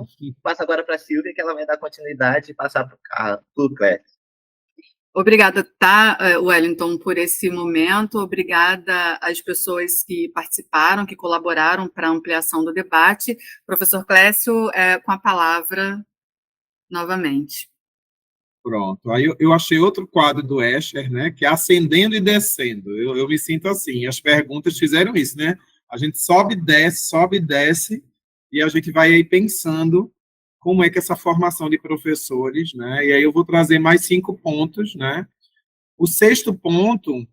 Então, passo agora para a Silvia, que ela vai dar continuidade e passar para o Clécio. Obrigada, tá, Wellington, por esse momento. Obrigada às pessoas que participaram, que colaboraram para a ampliação do debate. Professor Clécio, com a palavra novamente. Pronto. Aí eu achei outro quadro do Escher, né, que é ascendendo e descendo. Eu me sinto assim. As perguntas fizeram isso, né? A gente sobe e desce, e a gente vai aí pensando como é que essa formação de professores, né? E aí eu vou trazer mais 5 pontos, né? O sexto ponto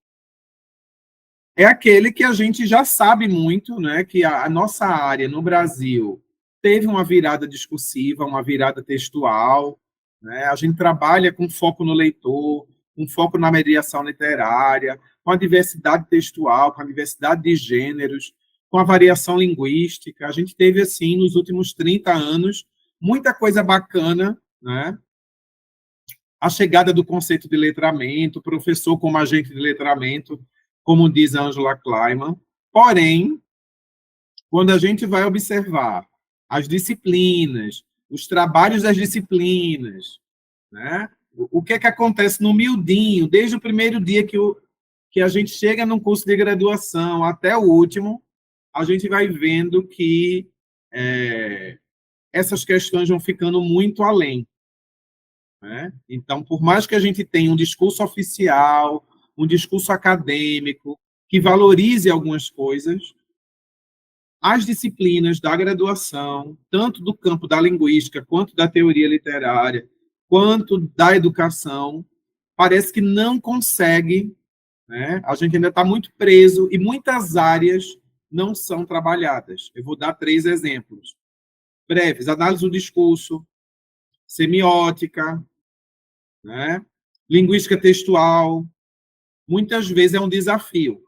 é aquele que a gente já sabe muito, né? Que a nossa área no Brasil teve uma virada discursiva, uma virada textual, né? A gente trabalha com foco no leitor, com foco na mediação literária, com a diversidade textual, com a diversidade de gêneros, com a variação linguística. A gente teve, assim, nos últimos 30 anos, muita coisa bacana, né? A chegada do conceito de letramento, professor como agente de letramento, como diz Angela Kleiman. Porém, quando a gente vai observar as disciplinas, os trabalhos das disciplinas, né? O que é que acontece no miudinho, desde o primeiro dia que a gente chega num curso de graduação até o último, a gente vai vendo que essas questões vão ficando muito além, né? Então, por mais que a gente tenha um discurso oficial, um discurso acadêmico, que valorize algumas coisas, as disciplinas da graduação, tanto do campo da linguística, quanto da teoria literária, quanto da educação, parece que não consegue, né? A gente ainda está muito preso e muitas áreas não são trabalhadas. Eu vou dar 3 exemplos breves: análise do discurso, semiótica, né? Linguística textual. Muitas vezes é um desafio,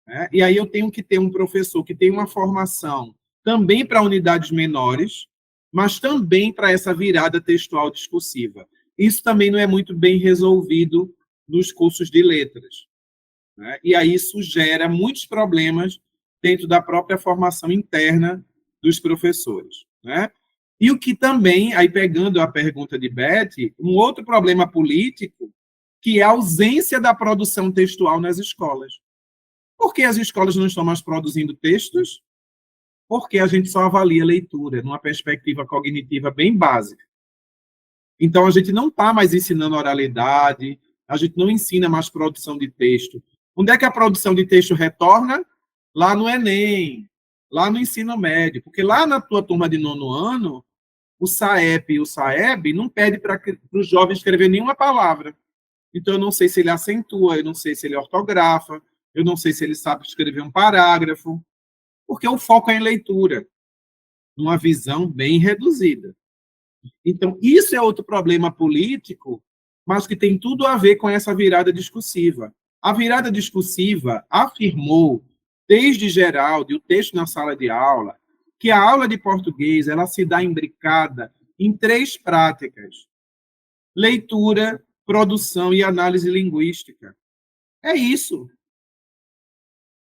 né? E aí eu tenho que ter um professor que tem uma formação também para unidades menores, mas também para essa virada textual discursiva. Isso também não é muito bem resolvido nos cursos de letras, né? E aí isso gera muitos problemas dentro da própria formação interna dos professores, né? E o que também, aí pegando a pergunta de Beth, um outro problema político, que é a ausência da produção textual nas escolas. Por que as escolas não estão mais produzindo textos? Porque a gente só avalia a leitura numa perspectiva cognitiva bem básica. Então, a gente não está mais ensinando oralidade, a gente não ensina mais produção de texto. Onde é que a produção de texto retorna? Lá no Enem, lá no ensino médio. Porque lá na tua turma de 9º ano, o SAEP e o SAEB não pede para o jovem escrever nenhuma palavra. Então, eu não sei se ele acentua, eu não sei se ele ortografa, eu não sei se ele sabe escrever um parágrafo, porque o foco é em leitura, numa visão bem reduzida. Então, isso é outro problema político, mas que tem tudo a ver com essa virada discursiva. A virada discursiva afirmou, desde Geraldo, o texto na sala de aula, que a aula de português ela se dá imbricada em 3 práticas: leitura, produção e análise linguística. É isso.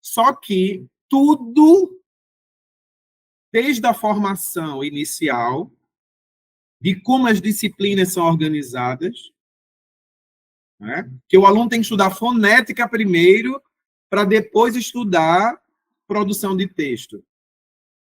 Só que tudo, desde a formação inicial, de como as disciplinas são organizadas, né? Que o aluno tem que estudar fonética primeiro, para depois estudar produção de texto.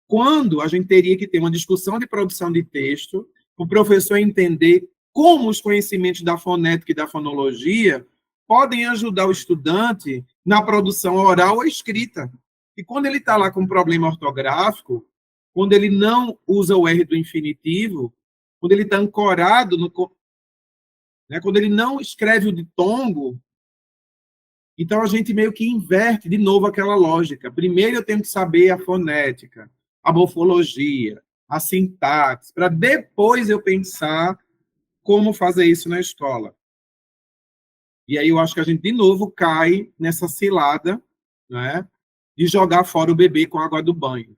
Quando a gente teria que ter uma discussão de produção de texto, o professor entender como os conhecimentos da fonética e da fonologia podem ajudar o estudante na produção oral ou escrita. E quando ele está lá com um problema ortográfico, quando ele não usa o R do infinitivo, quando ele está ancorado, né, quando ele não escreve o ditongo, então a gente meio que inverte de novo aquela lógica. Primeiro eu tenho que saber a fonética, a morfologia, a sintaxe, para depois eu pensar como fazer isso na escola. E aí eu acho que a gente, de novo, cai nessa cilada, né, de jogar fora o bebê com a água do banho,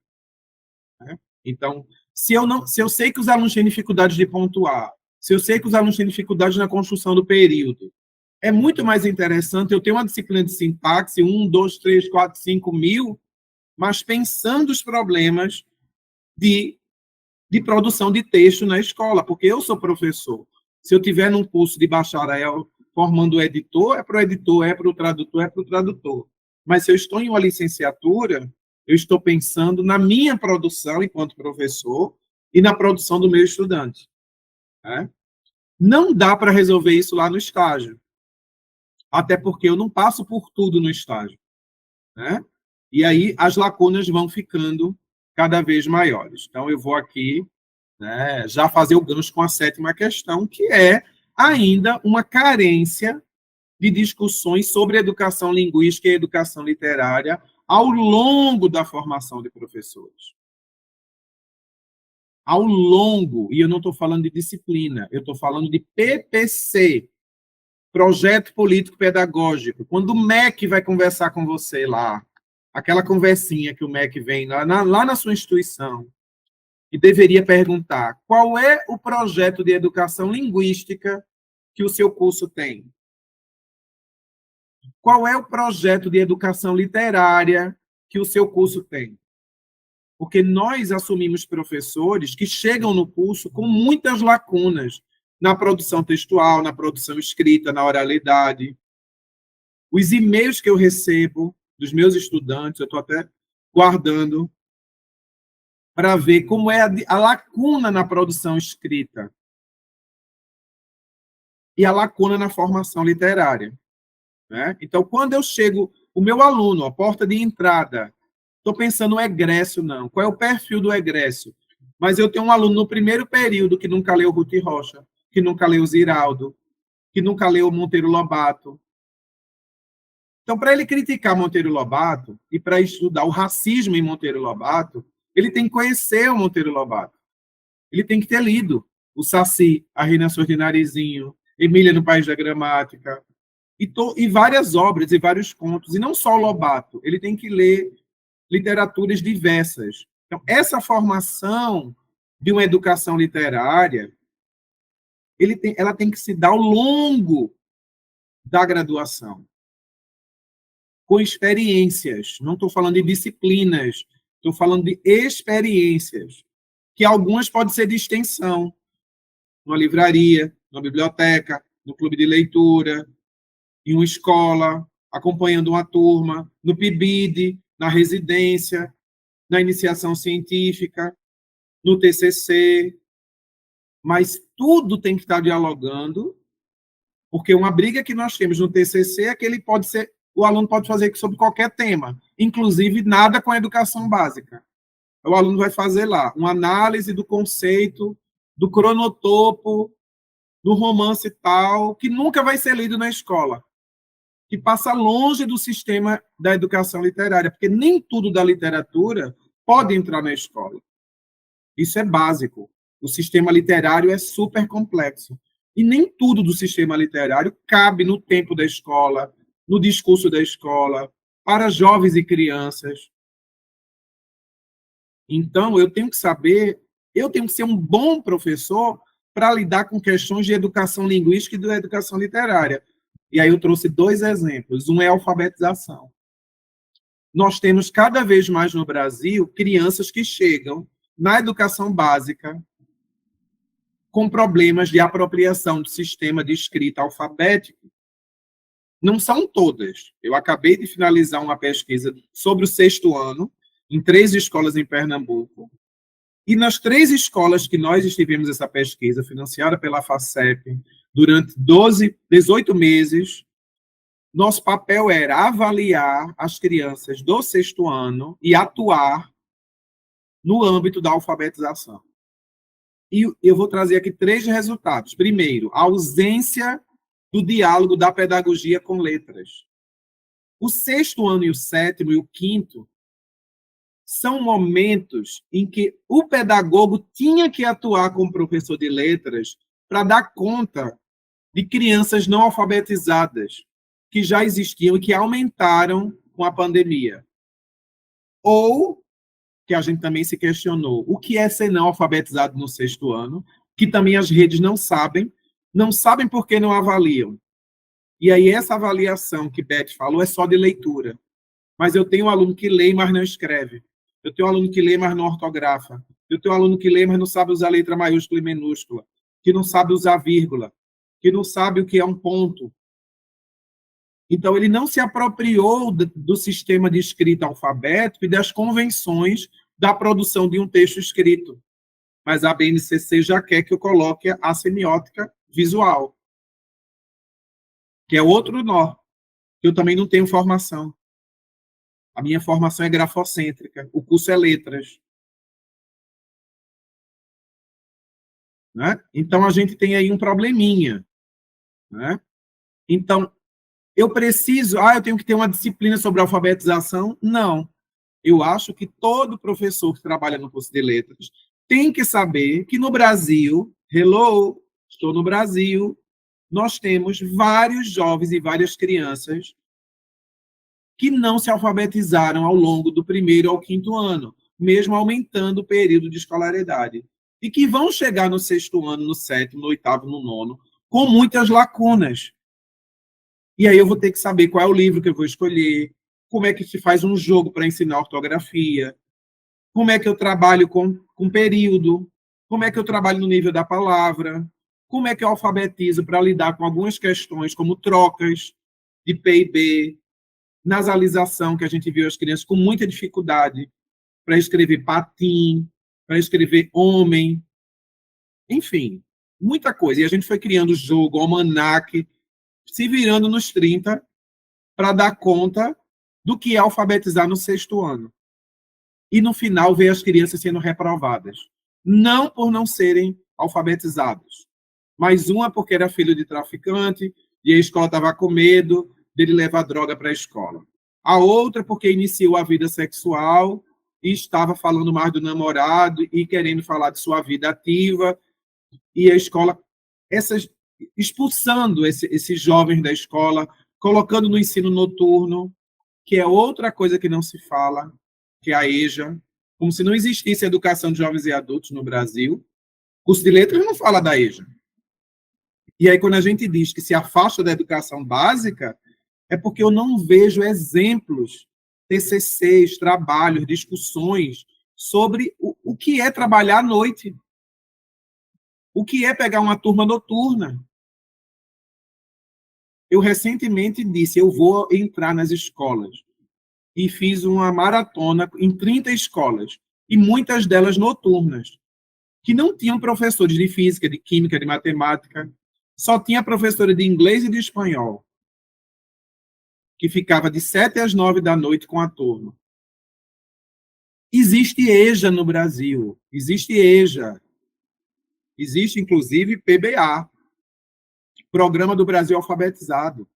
né? Então, se eu sei que os alunos têm dificuldades de pontuar, se eu sei que os alunos têm dificuldades na construção do período, é muito mais interessante eu ter uma disciplina de sintaxe, 1, 2, 3, 4, 5 mil, mas pensando os problemas de de produção de texto na escola, porque eu sou professor. Se eu tiver num curso de bacharel formando editor, é para o editor, é para o tradutor, é para o tradutor. Mas se eu estou em uma licenciatura, eu estou pensando na minha produção enquanto professor e na produção do meu estudante. Né? Não dá para resolver isso lá no estágio, até porque eu não passo por tudo no estágio. Né? E aí as lacunas vão ficando cada vez maiores. Então, eu vou aqui, né, já fazer o gancho com a 7ª questão, que é ainda uma carência de discussões sobre educação linguística e educação literária ao longo da formação de professores. Ao longo, e eu não estou falando de disciplina, eu estou falando de PPC, Projeto Político Pedagógico. Quando o MEC vai conversar com você lá, aquela conversinha que o MEC vem lá na sua instituição, e deveria perguntar qual é o projeto de educação linguística que o seu curso tem? Qual é o projeto de educação literária que o seu curso tem? Porque nós assumimos professores que chegam no curso com muitas lacunas na produção textual, na produção escrita, na oralidade. Os e-mails que eu recebo dos meus estudantes, eu estou até guardando para ver como é a lacuna na produção escrita e a lacuna na formação literária. Né? Então, quando eu chego, o meu aluno, a porta de entrada, estou pensando no egresso, não. Qual é o perfil do egresso? Mas eu tenho um aluno no primeiro período que nunca leu Ruth Rocha, que nunca leu Ziraldo, que nunca leu Monteiro Lobato. Então, para ele criticar Monteiro Lobato e para estudar o racismo em Monteiro Lobato, ele tem que conhecer o Monteiro Lobato. Ele tem que ter lido o Saci, A Reinações de Narizinho, Emília no País da Gramática, e várias obras e vários contos, e não só o Lobato, ele tem que ler literaturas diversas. Então, essa formação de uma educação literária, ela tem que se dar ao longo da graduação, com experiências. Não estou falando de disciplinas, estou falando de experiências, que algumas podem ser de extensão, numa livraria, numa biblioteca, no clube de leitura, em uma escola, acompanhando uma turma, no PIBID, na residência, na iniciação científica, no TCC, mas tudo tem que estar dialogando, porque uma briga que nós temos no TCC é que o aluno pode fazer sobre qualquer tema, inclusive nada com a educação básica. O aluno vai fazer lá uma análise do conceito, do cronotopo, do romance tal, que nunca vai ser lido na escola, que passa longe do sistema da educação literária, porque nem tudo da literatura pode entrar na escola. Isso é básico. O sistema literário é super complexo. E nem tudo do sistema literário cabe no tempo da escola, no discurso da escola, para jovens e crianças. Então, eu tenho que ser um bom professor para lidar com questões de educação linguística e de educação literária. E aí eu trouxe 2 exemplos. Um é a alfabetização. Nós temos cada vez mais no Brasil crianças que chegam na educação básica com problemas de apropriação do sistema de escrita alfabético. Não são todas. Eu acabei de finalizar uma pesquisa sobre o 6º ano, em 3 escolas em Pernambuco. E nas 3 escolas que nós estivemos essa pesquisa, financiada pela FACEP, durante 18 meses, nosso papel era avaliar as crianças do 6º ano e atuar no âmbito da alfabetização. E eu vou trazer aqui 3 resultados. Primeiro, a ausência do diálogo da pedagogia com letras. O 6º ano e o 7º e o 5º são momentos em que o pedagogo tinha que atuar como professor de letras para dar conta de crianças não alfabetizadas que já existiam e que aumentaram com a pandemia. Ou, que a gente também se questionou, o que é ser não alfabetizado no 6º ano, que também as redes não sabem porque não avaliam. E aí essa avaliação que Beth falou é só de leitura. Mas eu tenho um aluno que lê, mas não escreve. Eu tenho um aluno que lê, mas não ortografa. Eu tenho um aluno que lê, mas não sabe usar letra maiúscula e minúscula, que não sabe usar vírgula, que não sabe o que é um ponto. Então, ele não se apropriou do sistema de escrita alfabético e das convenções da produção de um texto escrito. Mas a BNCC já quer que eu coloque a semiótica visual, que é outro nó. Eu também não tenho formação. A minha formação é grafocêntrica, o curso é letras. Né? Então, a gente tem aí um probleminha. Né? Então, eu tenho que ter uma disciplina sobre alfabetização? Não. Eu acho que todo professor que trabalha no curso de letras tem que saber que no Brasil, estou no Brasil, nós temos vários jovens e várias crianças que não se alfabetizaram ao longo do 1º ao 5º ano, mesmo aumentando o período de escolaridade. E que vão chegar no 6º ano, no 7º, no 8º, no 9º, com muitas lacunas. E aí eu vou ter que saber qual é o livro que eu vou escolher, como é que se faz um jogo para ensinar ortografia, como é que eu trabalho com período, como é que eu trabalho no nível da palavra, como é que eu alfabetizo para lidar com algumas questões, como trocas de P e B, nasalização, que a gente viu as crianças com muita dificuldade para escrever patim, para escrever homem, enfim, muita coisa. E a gente foi criando jogo, almanaque, se virando nos 30 para dar conta do que é alfabetizar no 6º ano. E, no final, ver as crianças sendo reprovadas. Não por não serem alfabetizados, mas uma porque era filho de traficante e a escola estava com medo dele levar droga para a escola. A outra porque iniciou a vida sexual e estava falando mais do namorado e querendo falar de sua vida ativa, e a escola expulsando esses jovens da escola, colocando no ensino noturno, que é outra coisa que não se fala, que é a EJA, como se não existisse educação de jovens e adultos no Brasil. O curso de letras não fala da EJA. E aí, quando a gente diz que se afasta da educação básica, é porque eu não vejo exemplos, TCCs, trabalhos, discussões sobre o que é trabalhar à noite, o que é pegar uma turma noturna. Eu recentemente disse, eu vou entrar nas escolas, e fiz uma maratona em 30 escolas, e muitas delas noturnas, que não tinham professores de física, de química, de matemática, só tinha professora de inglês e de espanhol, que ficava de 7 às 9 da noite com a turma. Existe EJA no Brasil, existe EJA, existe inclusive PBA, Programa do Brasil Alfabetizado.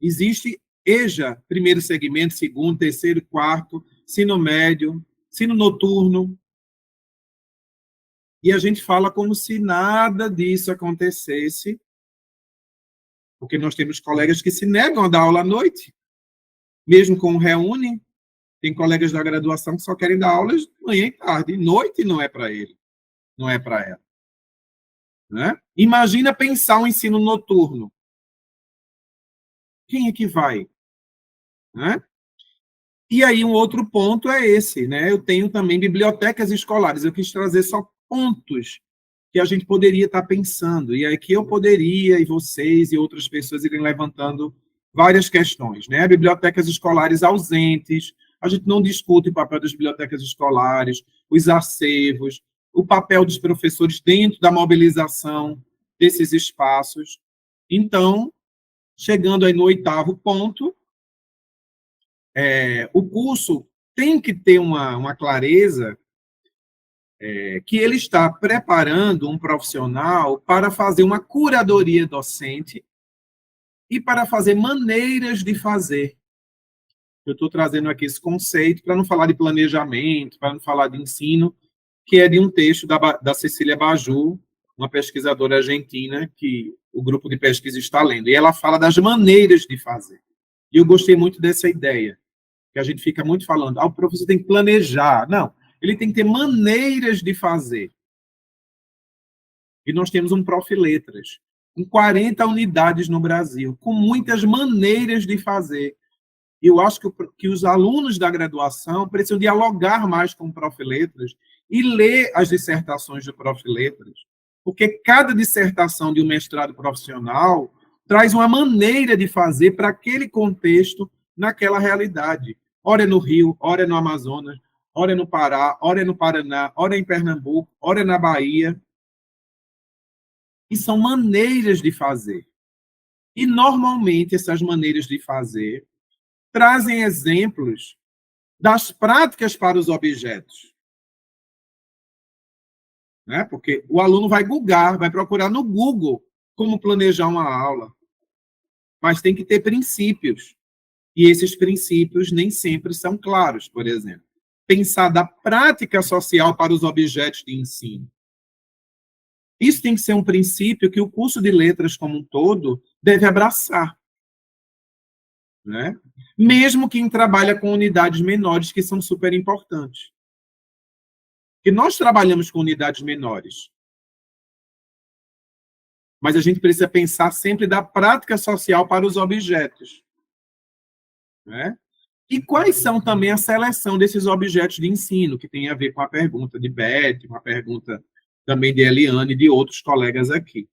Existe EJA, primeiro segmento, segundo, terceiro, quarto, ensino médio, ensino noturno. E a gente fala como se nada disso acontecesse, porque nós temos colegas que se negam a dar aula à noite, mesmo com o Reúne. Tem colegas da graduação que só querem dar aulas manhã e tarde. Noite não é para ele, não é para ela. Né? Imagina pensar um ensino noturno. Quem é que vai? Né? E aí um outro ponto é esse, né? Eu tenho também bibliotecas escolares. Eu quis trazer só pontos que a gente poderia estar pensando. E aqui eu poderia, e vocês e outras pessoas irem levantando várias questões, né? Bibliotecas escolares ausentes. A gente não discute o papel das bibliotecas escolares, os acervos, o papel dos professores dentro da mobilização desses espaços. Então, chegando aí no 8º ponto, o curso tem que ter uma clareza que ele está preparando um profissional para fazer uma curadoria docente e para fazer maneiras de fazer. Eu estou trazendo aqui esse conceito para não falar de planejamento, para não falar de ensino, que é de um texto da Cecília Baju, uma pesquisadora argentina que o grupo de pesquisa está lendo. E ela fala das maneiras de fazer. E eu gostei muito dessa ideia, que a gente fica muito falando, o professor tem que planejar. Não, ele tem que ter maneiras de fazer. E nós temos um Prof. Letras, com 40 unidades no Brasil, com muitas maneiras de fazer. E eu acho que os alunos da graduação precisam dialogar mais com o Prof. Letras e ler as dissertações do Prof. Letras, porque cada dissertação de um mestrado profissional traz uma maneira de fazer para aquele contexto, naquela realidade. Ora é no Rio, ora é no Amazonas, ora é no Pará, ora é no Paraná, ora é em Pernambuco, ora é na Bahia. E são maneiras de fazer. E, normalmente, essas maneiras de fazer trazem exemplos das práticas para os objetos. Né? Porque o aluno vai googar, vai procurar no Google como planejar uma aula. Mas tem que ter princípios. E esses princípios nem sempre são claros, por exemplo. Pensar da prática social para os objetos de ensino. Isso tem que ser um princípio que o curso de letras como um todo deve abraçar. Né? Mesmo quem trabalha com unidades menores, que são super importantes. Porque nós trabalhamos com unidades menores. Mas a gente precisa pensar sempre da prática social para os objetos. Né? E quais são também a seleção desses objetos de ensino, que tem a ver com a pergunta de Beth, uma pergunta também de Eliane e de outros colegas aqui.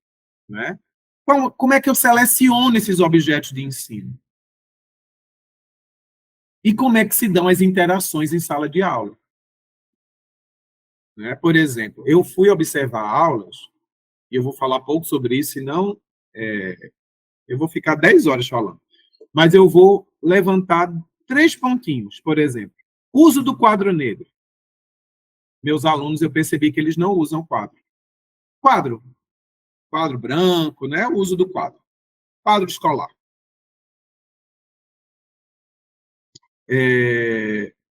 Né? Como é que eu seleciono esses objetos de ensino? E como é que se dão as interações em sala de aula? Né? Por exemplo, eu fui observar aulas, e eu vou falar pouco sobre isso, senão eu vou ficar 10 horas falando. Mas eu vou levantar 3 pontinhos, por exemplo. Uso do quadro negro. Meus alunos, eu percebi que eles não usam quadro. Quadro branco, né? O uso do quadro. Quadro escolar.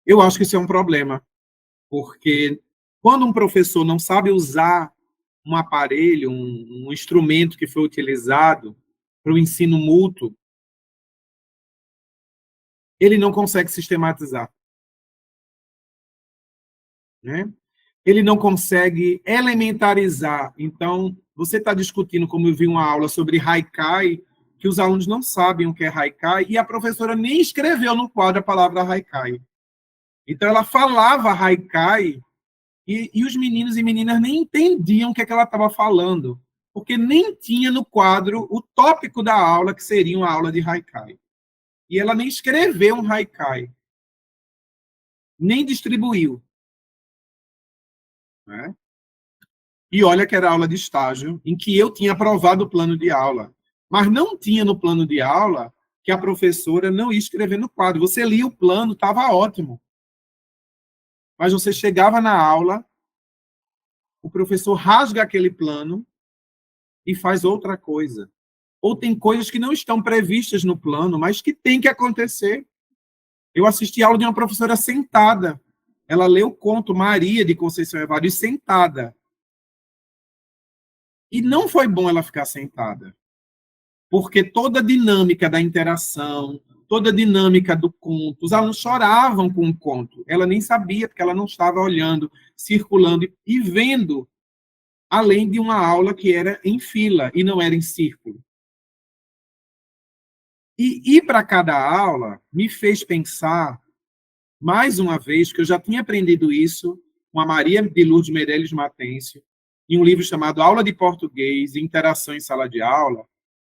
Eu acho que isso é um problema, porque quando um professor não sabe usar um aparelho, um instrumento que foi utilizado para o ensino mútuo, ele não consegue sistematizar. Né? Ele não consegue elementarizar. Então, você está discutindo, como eu vi uma aula sobre Haikai, que os alunos não sabem o que é Haikai, e a professora nem escreveu no quadro a palavra Haikai. Então, ela falava Haikai, e os meninos e meninas nem entendiam o que, é que ela estava falando, porque nem tinha no quadro o tópico da aula, que seria uma aula de Haikai. E ela nem escreveu um Haikai, nem distribuiu. Né? E olha que era aula de estágio, em que eu tinha aprovado o plano de aula. Mas não tinha no plano de aula que a professora não ia escrever no quadro. Você lia o plano, estava ótimo. Mas você chegava na aula, o professor rasga aquele plano e faz outra coisa. Ou tem coisas que não estão previstas no plano, mas que tem que acontecer. Eu assisti a aula de uma professora sentada. Ela leu o conto Maria, de Conceição Evaristo, sentada. E não foi bom ela ficar sentada, porque toda a dinâmica da interação, toda a dinâmica do conto, os alunos choravam com o conto. Ela nem sabia, porque ela não estava olhando, circulando e vendo, além de uma aula que era em fila e não era em círculo. E ir para cada aula me fez pensar, mais uma vez, que eu já tinha aprendido isso com a Maria de Lourdes Meirelles Matêncio, em um livro chamado Aula de Português e Interação em Sala de Aula,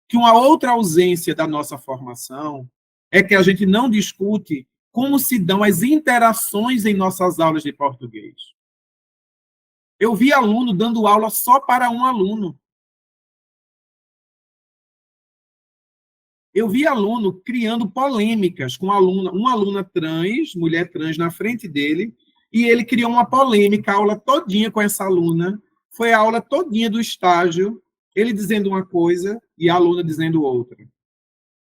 que uma outra ausência da nossa formação é que a gente não discute como se dão as interações em nossas aulas de português. Eu vi aluno dando aula só para um aluno. Eu vi aluno criando polêmicas com uma aluna trans, mulher trans, na frente dele, e ele criou uma polêmica, a aula todinha com essa aluna, foi a aula todinha do estágio, ele dizendo uma coisa e a aluna dizendo outra.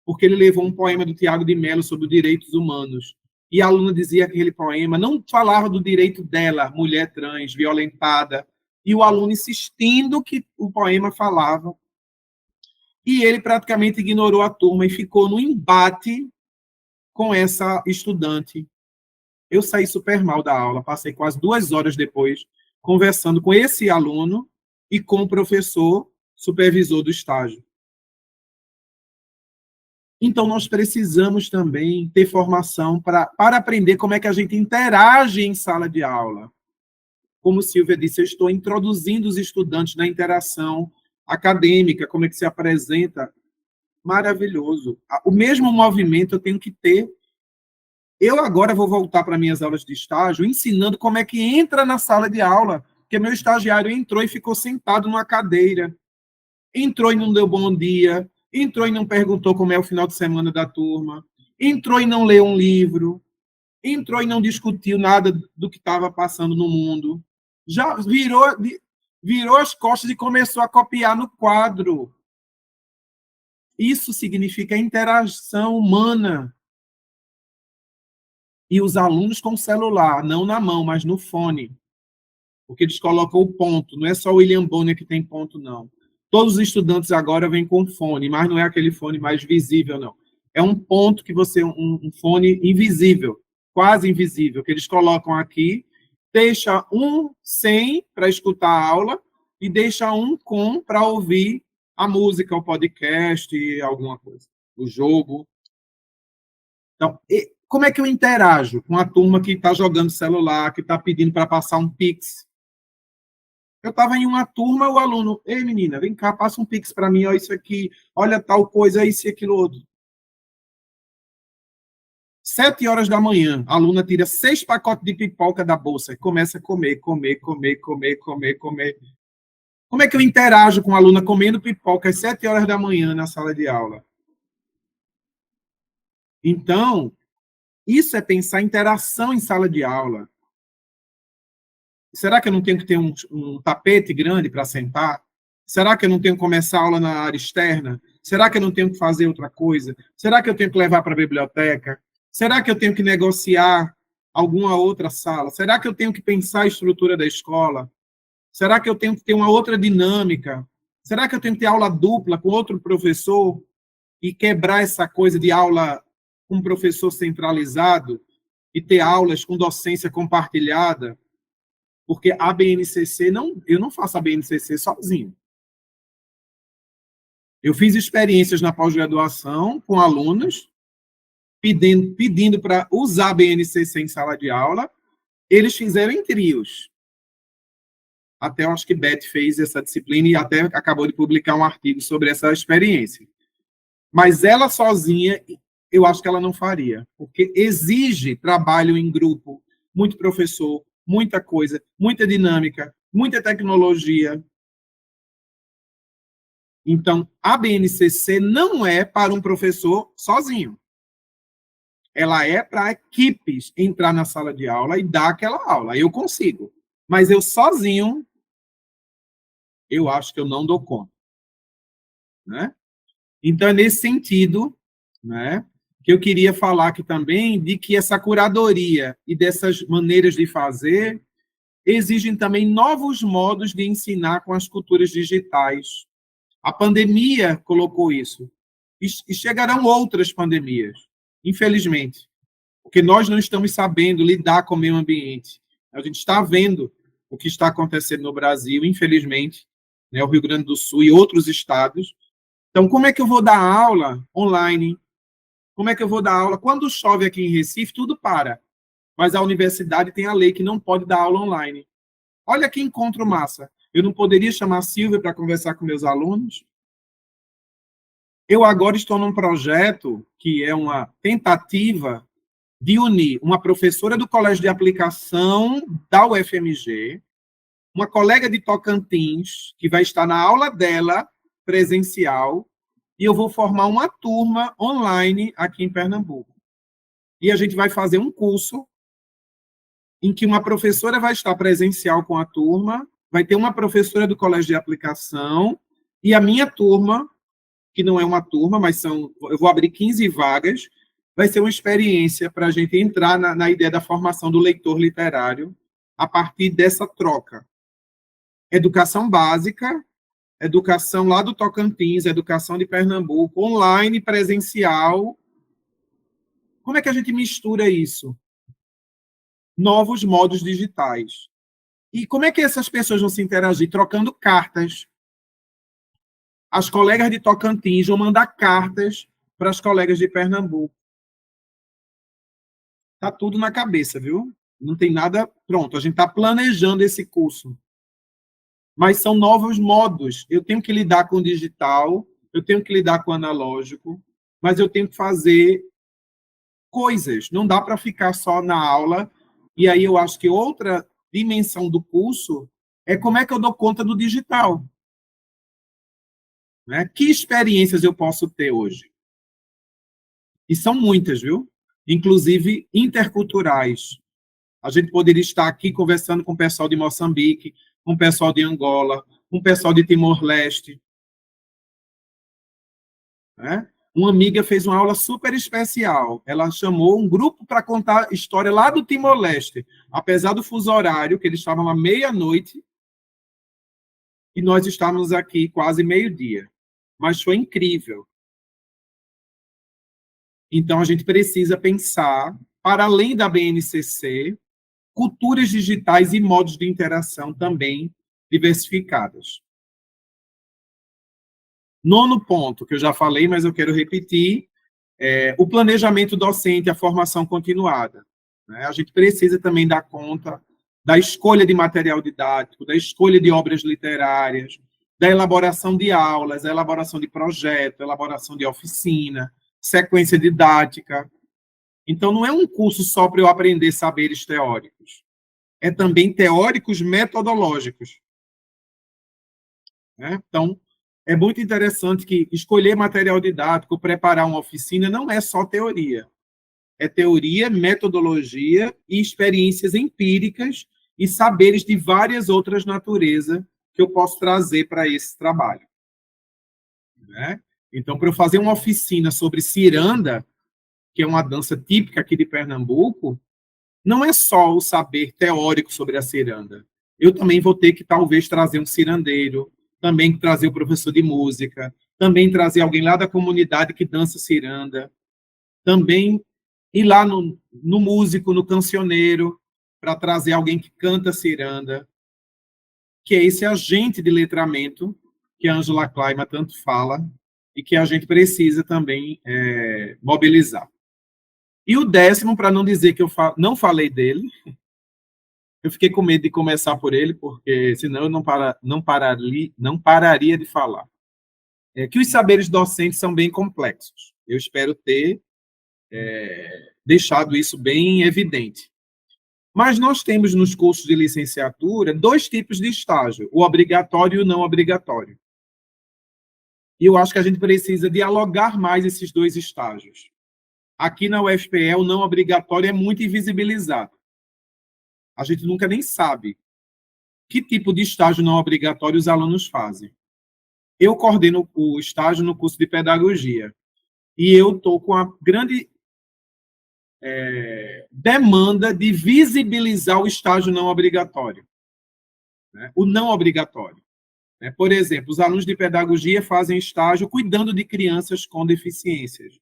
Porque ele levou um poema do Tiago de Mello sobre os direitos humanos, e a aluna dizia que aquele poema não falava do direito dela, mulher trans, violentada, e o aluno insistindo que o poema falava. E ele praticamente ignorou a turma e ficou no embate com essa estudante. Eu saí super mal da aula, passei quase 2 horas depois conversando com esse aluno e com o professor supervisor do estágio. Então, nós precisamos também ter formação para aprender como é que a gente interage em sala de aula. como Silvia disse, eu estou introduzindo os estudantes na interação acadêmica, como é que se apresenta. Maravilhoso. O mesmo movimento eu tenho que ter. Eu agora vou voltar para minhas aulas de estágio ensinando como é que entra na sala de aula, porque meu estagiário entrou e ficou sentado numa cadeira, entrou e não deu bom dia, entrou e não perguntou como é o final de semana da turma, entrou e não leu um livro, entrou e não discutiu nada do que estava passando no mundo, já virou as costas e começou a copiar no quadro. Isso significa interação humana. E os alunos com o celular, não na mão, mas no fone. Porque eles colocam o ponto. Não é só o William Bonner que tem ponto, não. Todos os estudantes agora vêm com fone, mas não é aquele fone mais visível, não. É um ponto que você... Um fone invisível, quase invisível, que eles colocam aqui, deixa um sem para escutar a aula e deixa um com para ouvir a música, o podcast, alguma coisa. O jogo. Então, como é que eu interajo com a turma que está jogando celular, que está pedindo para passar um Pix? Eu estava em uma turma, o aluno, ei, menina, vem cá, passa um Pix para mim, olha isso aqui, olha tal coisa, isso e aquilo outro. 7h da manhã, a aluna tira 6 pacotes de pipoca da bolsa e começa a comer. Como é que eu interajo com a aluna comendo pipoca às 7h da manhã na sala de aula? Então, isso é pensar interação em sala de aula. Será que eu não tenho que ter um tapete grande para sentar? Será que eu não tenho que começar a aula na área externa? Será que eu não tenho que fazer outra coisa? Será que eu tenho que levar para a biblioteca? Será que eu tenho que negociar alguma outra sala? Será que eu tenho que pensar a estrutura da escola? Será que eu tenho que ter uma outra dinâmica? Será que eu tenho que ter aula dupla com outro professor e quebrar essa coisa de aula com professor centralizado e ter aulas com docência compartilhada? Porque a BNCC, eu não faço a BNCC sozinho. Eu fiz experiências na pós-graduação com alunos pedindo para usar a BNCC em sala de aula. Eles fizeram em trios. Até eu acho que Beth fez essa disciplina e até acabou de publicar um artigo sobre essa experiência. Mas ela sozinha, eu acho que ela não faria, porque exige trabalho em grupo, muito professor, muita coisa, muita dinâmica, muita tecnologia. Então, a BNCC não é para um professor sozinho. Ela é para equipes entrar na sala de aula e dar aquela aula. Eu consigo. Mas eu sozinho, eu acho que eu não dou conta. Né? Então, é nesse sentido, né, que eu queria falar aqui também de que essa curadoria e dessas maneiras de fazer exigem também novos modos de ensinar com as culturas digitais. A pandemia colocou isso. E chegarão outras pandemias, infelizmente, porque nós não estamos sabendo lidar com o meio ambiente. A gente está vendo o que está acontecendo no Brasil, infelizmente, né, o Rio Grande do Sul e outros estados. Então, como é que eu vou dar aula online? Como é que eu vou dar aula? Quando chove aqui em Recife, tudo para. Mas a universidade tem a lei que não pode dar aula online. Olha que encontro massa. Eu não poderia chamar a Silvia para conversar com meus alunos? Eu agora estou num projeto que é uma tentativa de unir uma professora do Colégio de Aplicação da UFMG, uma colega de Tocantins, que vai estar na aula dela, presencial, e eu vou formar uma turma online aqui em Pernambuco. E a gente vai fazer um curso em que uma professora vai estar presencial com a turma, vai ter uma professora do Colégio de Aplicação, e a minha turma, que não é uma turma, mas eu vou abrir 15 vagas, vai ser uma experiência para a gente entrar na ideia da formação do leitor literário a partir dessa troca. Educação básica, educação lá do Tocantins, educação de Pernambuco, online, presencial. Como é que a gente mistura isso? Novos modos digitais. E como é que essas pessoas vão se interagir? Trocando cartas. As colegas de Tocantins vão mandar cartas para as colegas de Pernambuco. Está tudo na cabeça, viu? Não tem nada pronto. A gente está planejando esse curso. Mas são novos modos. Eu tenho que lidar com o digital, eu tenho que lidar com o analógico, mas eu tenho que fazer coisas. Não dá para ficar só na aula. E aí eu acho que outra dimensão do curso é como é que eu dou conta do digital. Né? Que experiências eu posso ter hoje? E são muitas, viu? Inclusive interculturais. A gente poderia estar aqui conversando com o pessoal de Moçambique, com o pessoal de Angola, com o pessoal de Timor-Leste. Né? Uma amiga fez uma aula super especial. Ela chamou um grupo para contar a história lá do Timor-Leste. Apesar do fuso horário, que eles estavam à meia-noite, e nós estávamos aqui quase meio-dia. Mas foi incrível. Então, a gente precisa pensar, para além da BNCC, culturas digitais e modos de interação também diversificadas. Nono ponto, que eu já falei, mas eu quero repetir, o planejamento docente, a formação continuada. Né? A gente precisa também dar conta da escolha de material didático, da escolha de obras literárias, da elaboração de aulas, da elaboração de projeto, elaboração de oficina, sequência didática. Então, não é um curso só para eu aprender saberes teóricos. É também teóricos metodológicos. Né? Então, é muito interessante que escolher material didático, preparar uma oficina, não é só teoria. É teoria, metodologia e experiências empíricas e saberes de várias outras naturezas que eu posso trazer para esse trabalho. Né? Então, para eu fazer uma oficina sobre ciranda, que é uma dança típica aqui de Pernambuco, não é só o saber teórico sobre a ciranda. Eu também vou ter que, talvez, trazer um cirandeiro, também trazer o professor de música, também trazer alguém lá da comunidade que dança ciranda, também ir lá no músico, no cancioneiro, para trazer alguém que canta ciranda, que é esse agente de letramento que a Ângela Kleiman tanto fala e que a gente precisa também mobilizar. E o 10º, para não dizer que eu não falei dele, eu fiquei com medo de começar por ele, porque senão eu não pararia de falar. Que os saberes docentes são bem complexos. Eu espero ter deixado isso bem evidente. Mas nós temos nos cursos de licenciatura 2 tipos de estágio, o obrigatório e o não obrigatório. E eu acho que a gente precisa dialogar mais esses 2 estágios. Aqui na UFPE, o não obrigatório é muito invisibilizado. A gente nunca nem sabe que tipo de estágio não obrigatório os alunos fazem. Eu coordeno o estágio no curso de pedagogia. E eu estou com a grande demanda de visibilizar o estágio não obrigatório. Né? O não obrigatório. Né? Por exemplo, os alunos de pedagogia fazem estágio cuidando de crianças com deficiências.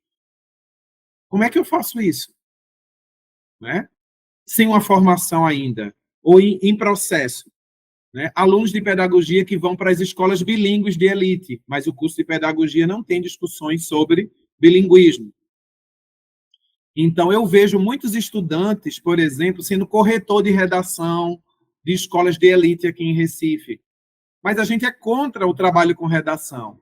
Como é que eu faço isso? Né? Sem uma formação ainda, ou em processo. Né? Alunos de pedagogia que vão para as escolas bilíngues de elite, mas o curso de pedagogia não tem discussões sobre bilinguismo. Então, eu vejo muitos estudantes, por exemplo, sendo corretor de redação de escolas de elite aqui em Recife. Mas a gente é contra o trabalho com redação.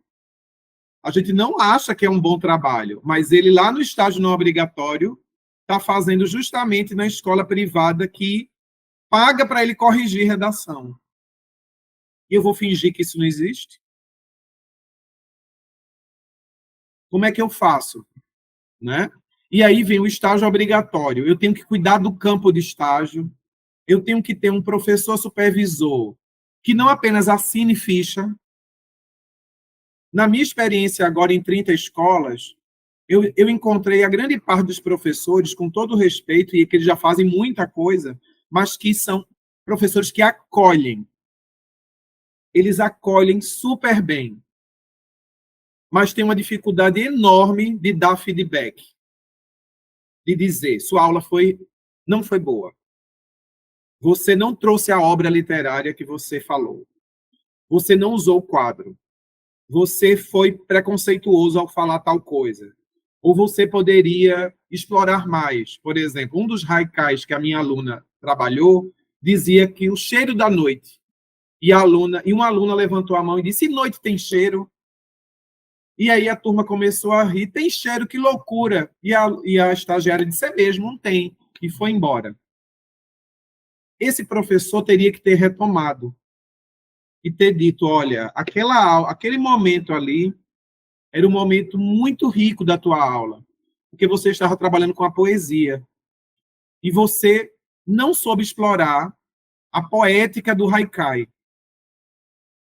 A gente não acha que é um bom trabalho, mas ele lá no estágio não obrigatório está fazendo justamente na escola privada que paga para ele corrigir redação. E eu vou fingir que isso não existe? Como é que eu faço? Né? E aí vem o estágio obrigatório. Eu tenho que cuidar do campo de estágio, eu tenho que ter um professor supervisor que não apenas assine ficha. Na minha experiência agora em 30 escolas, eu encontrei a grande parte dos professores, com todo o respeito, e que eles já fazem muita coisa, mas que são professores que acolhem. Eles acolhem super bem. Mas tem uma dificuldade enorme de dar feedback. De dizer, sua aula não foi boa. Você não trouxe a obra literária que você falou. Você não usou o quadro. Você foi preconceituoso ao falar tal coisa. Ou você poderia explorar mais. Por exemplo, um dos haikais que a minha aluna trabalhou, dizia que o cheiro da noite. E uma aluna levantou a mão e disse: noite tem cheiro? E aí a turma começou a rir: tem cheiro, que loucura. E a estagiária disse: é mesmo, não tem. E foi embora. Esse professor teria que ter retomado e ter dito: olha, aquele momento ali era um momento muito rico da tua aula, porque você estava trabalhando com a poesia e você não soube explorar a poética do haikai.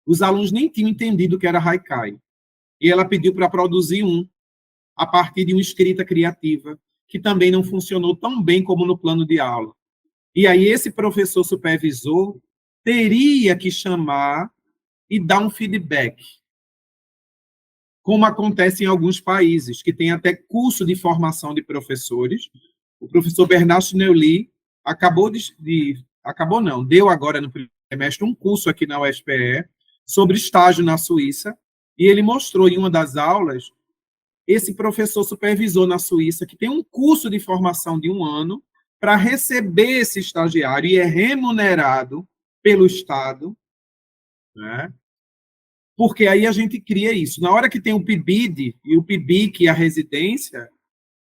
Os alunos nem tinham entendido o que era haikai. E ela pediu para produzir a partir de uma escrita criativa, que também não funcionou tão bem como no plano de aula. E aí esse professor supervisor teria que chamar e dar um feedback, como acontece em alguns países, que tem até curso de formação de professores. O professor Bernard Schneuli deu agora no primeiro semestre um curso aqui na UFPE sobre estágio na Suíça, e ele mostrou em uma das aulas esse professor supervisor na Suíça, que tem um curso de formação de 1 ano, para receber esse estagiário, e é remunerado pelo Estado, né? Porque aí a gente cria isso. Na hora que tem o PIBID e o PIBIC e a residência,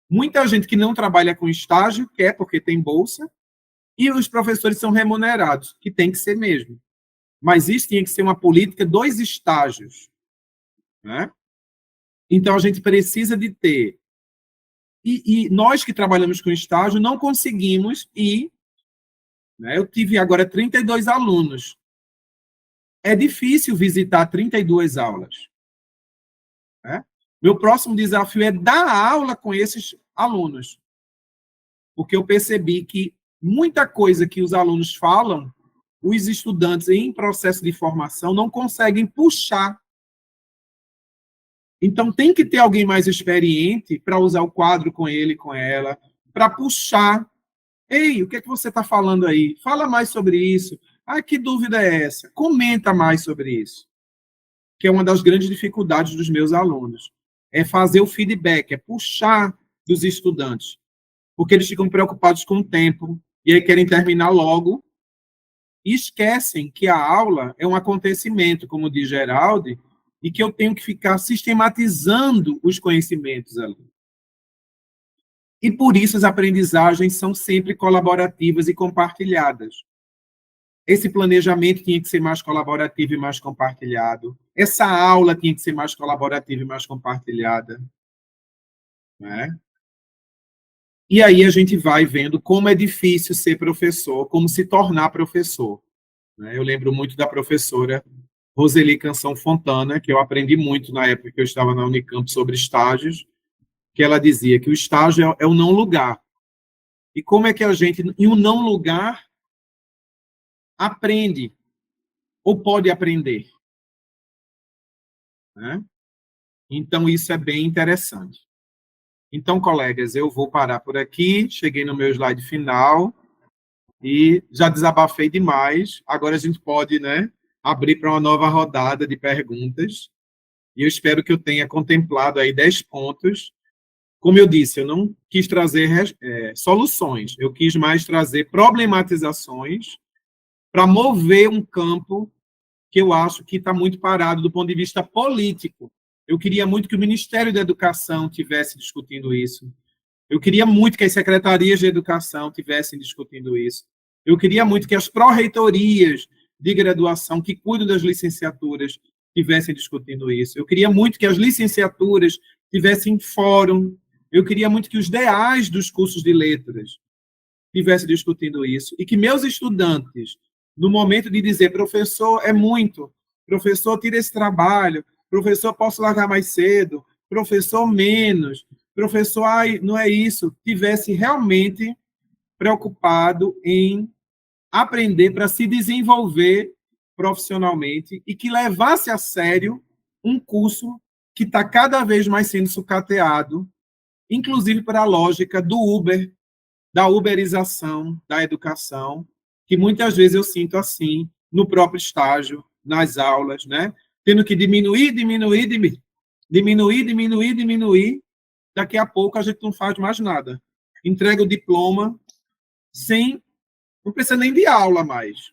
muita gente que não trabalha com estágio quer, porque tem bolsa, e os professores são remunerados, que tem que ser mesmo. Mas isso tinha que ser uma política dos estágios, né? Então, a gente precisa de ter. E nós que trabalhamos com estágio não conseguimos ir. Né? Eu tive agora 32 alunos. É difícil visitar 32 aulas. Né? Meu próximo desafio é dar aula com esses alunos. Porque eu percebi que muita coisa que os alunos falam, os estudantes em processo de formação não conseguem puxar. Então, tem que ter alguém mais experiente para usar o quadro com ele, com ela, para puxar. Ei, o que é que você está falando aí? Fala mais sobre isso. Ah, que dúvida é essa? Comenta mais sobre isso. Que é uma das grandes dificuldades dos meus alunos. É fazer o feedback, é puxar dos estudantes. Porque eles ficam preocupados com o tempo, e aí querem terminar logo, e esquecem que a aula é um acontecimento, como diz Geraldi, e que eu tenho que ficar sistematizando os conhecimentos ali. E por isso as aprendizagens são sempre colaborativas e compartilhadas. Esse planejamento tinha que ser mais colaborativo e mais compartilhado. Essa aula tinha que ser mais colaborativa e mais compartilhada. Né? E aí a gente vai vendo como é difícil ser professor, como se tornar professor. Né? Eu lembro muito da professora Roseli Canção Fontana, que eu aprendi muito na época que eu estava na Unicamp sobre estágios, que ela dizia que o estágio é o não lugar. E como é que a gente, em um não lugar, aprende ou pode aprender? Né? Então, isso é bem interessante. Então, colegas, eu vou parar por aqui, cheguei no meu slide final e já desabafei demais. Agora a gente pode, né, abrir para uma nova rodada de perguntas. E eu espero que eu tenha contemplado aí 10 pontos. Como eu disse, eu não quis trazer soluções, eu quis mais trazer problematizações para mover um campo que eu acho que está muito parado do ponto de vista político. Eu queria muito que o Ministério da Educação tivesse discutindo isso. Eu queria muito que as secretarias de educação tivessem discutindo isso. Eu queria muito que as pró-reitorias de graduação que cuidam das licenciaturas tivessem discutindo isso. Eu queria muito que as licenciaturas tivessem fórum. Eu queria muito que os DAs dos cursos de letras tivessem discutindo isso. E que meus estudantes, no momento de dizer, professor, é muito, professor, tira esse trabalho, professor, posso largar mais cedo, professor, menos, professor, ai, não é isso, tivesse realmente preocupado em aprender para se desenvolver profissionalmente e que levasse a sério um curso que está cada vez mais sendo sucateado, inclusive para a lógica do Uber, da uberização da educação, que muitas vezes eu sinto assim, no próprio estágio, nas aulas, né? Tendo que diminuir, daqui a pouco a gente não faz mais nada. Entrega o diploma sem não precisa nem de aula mais,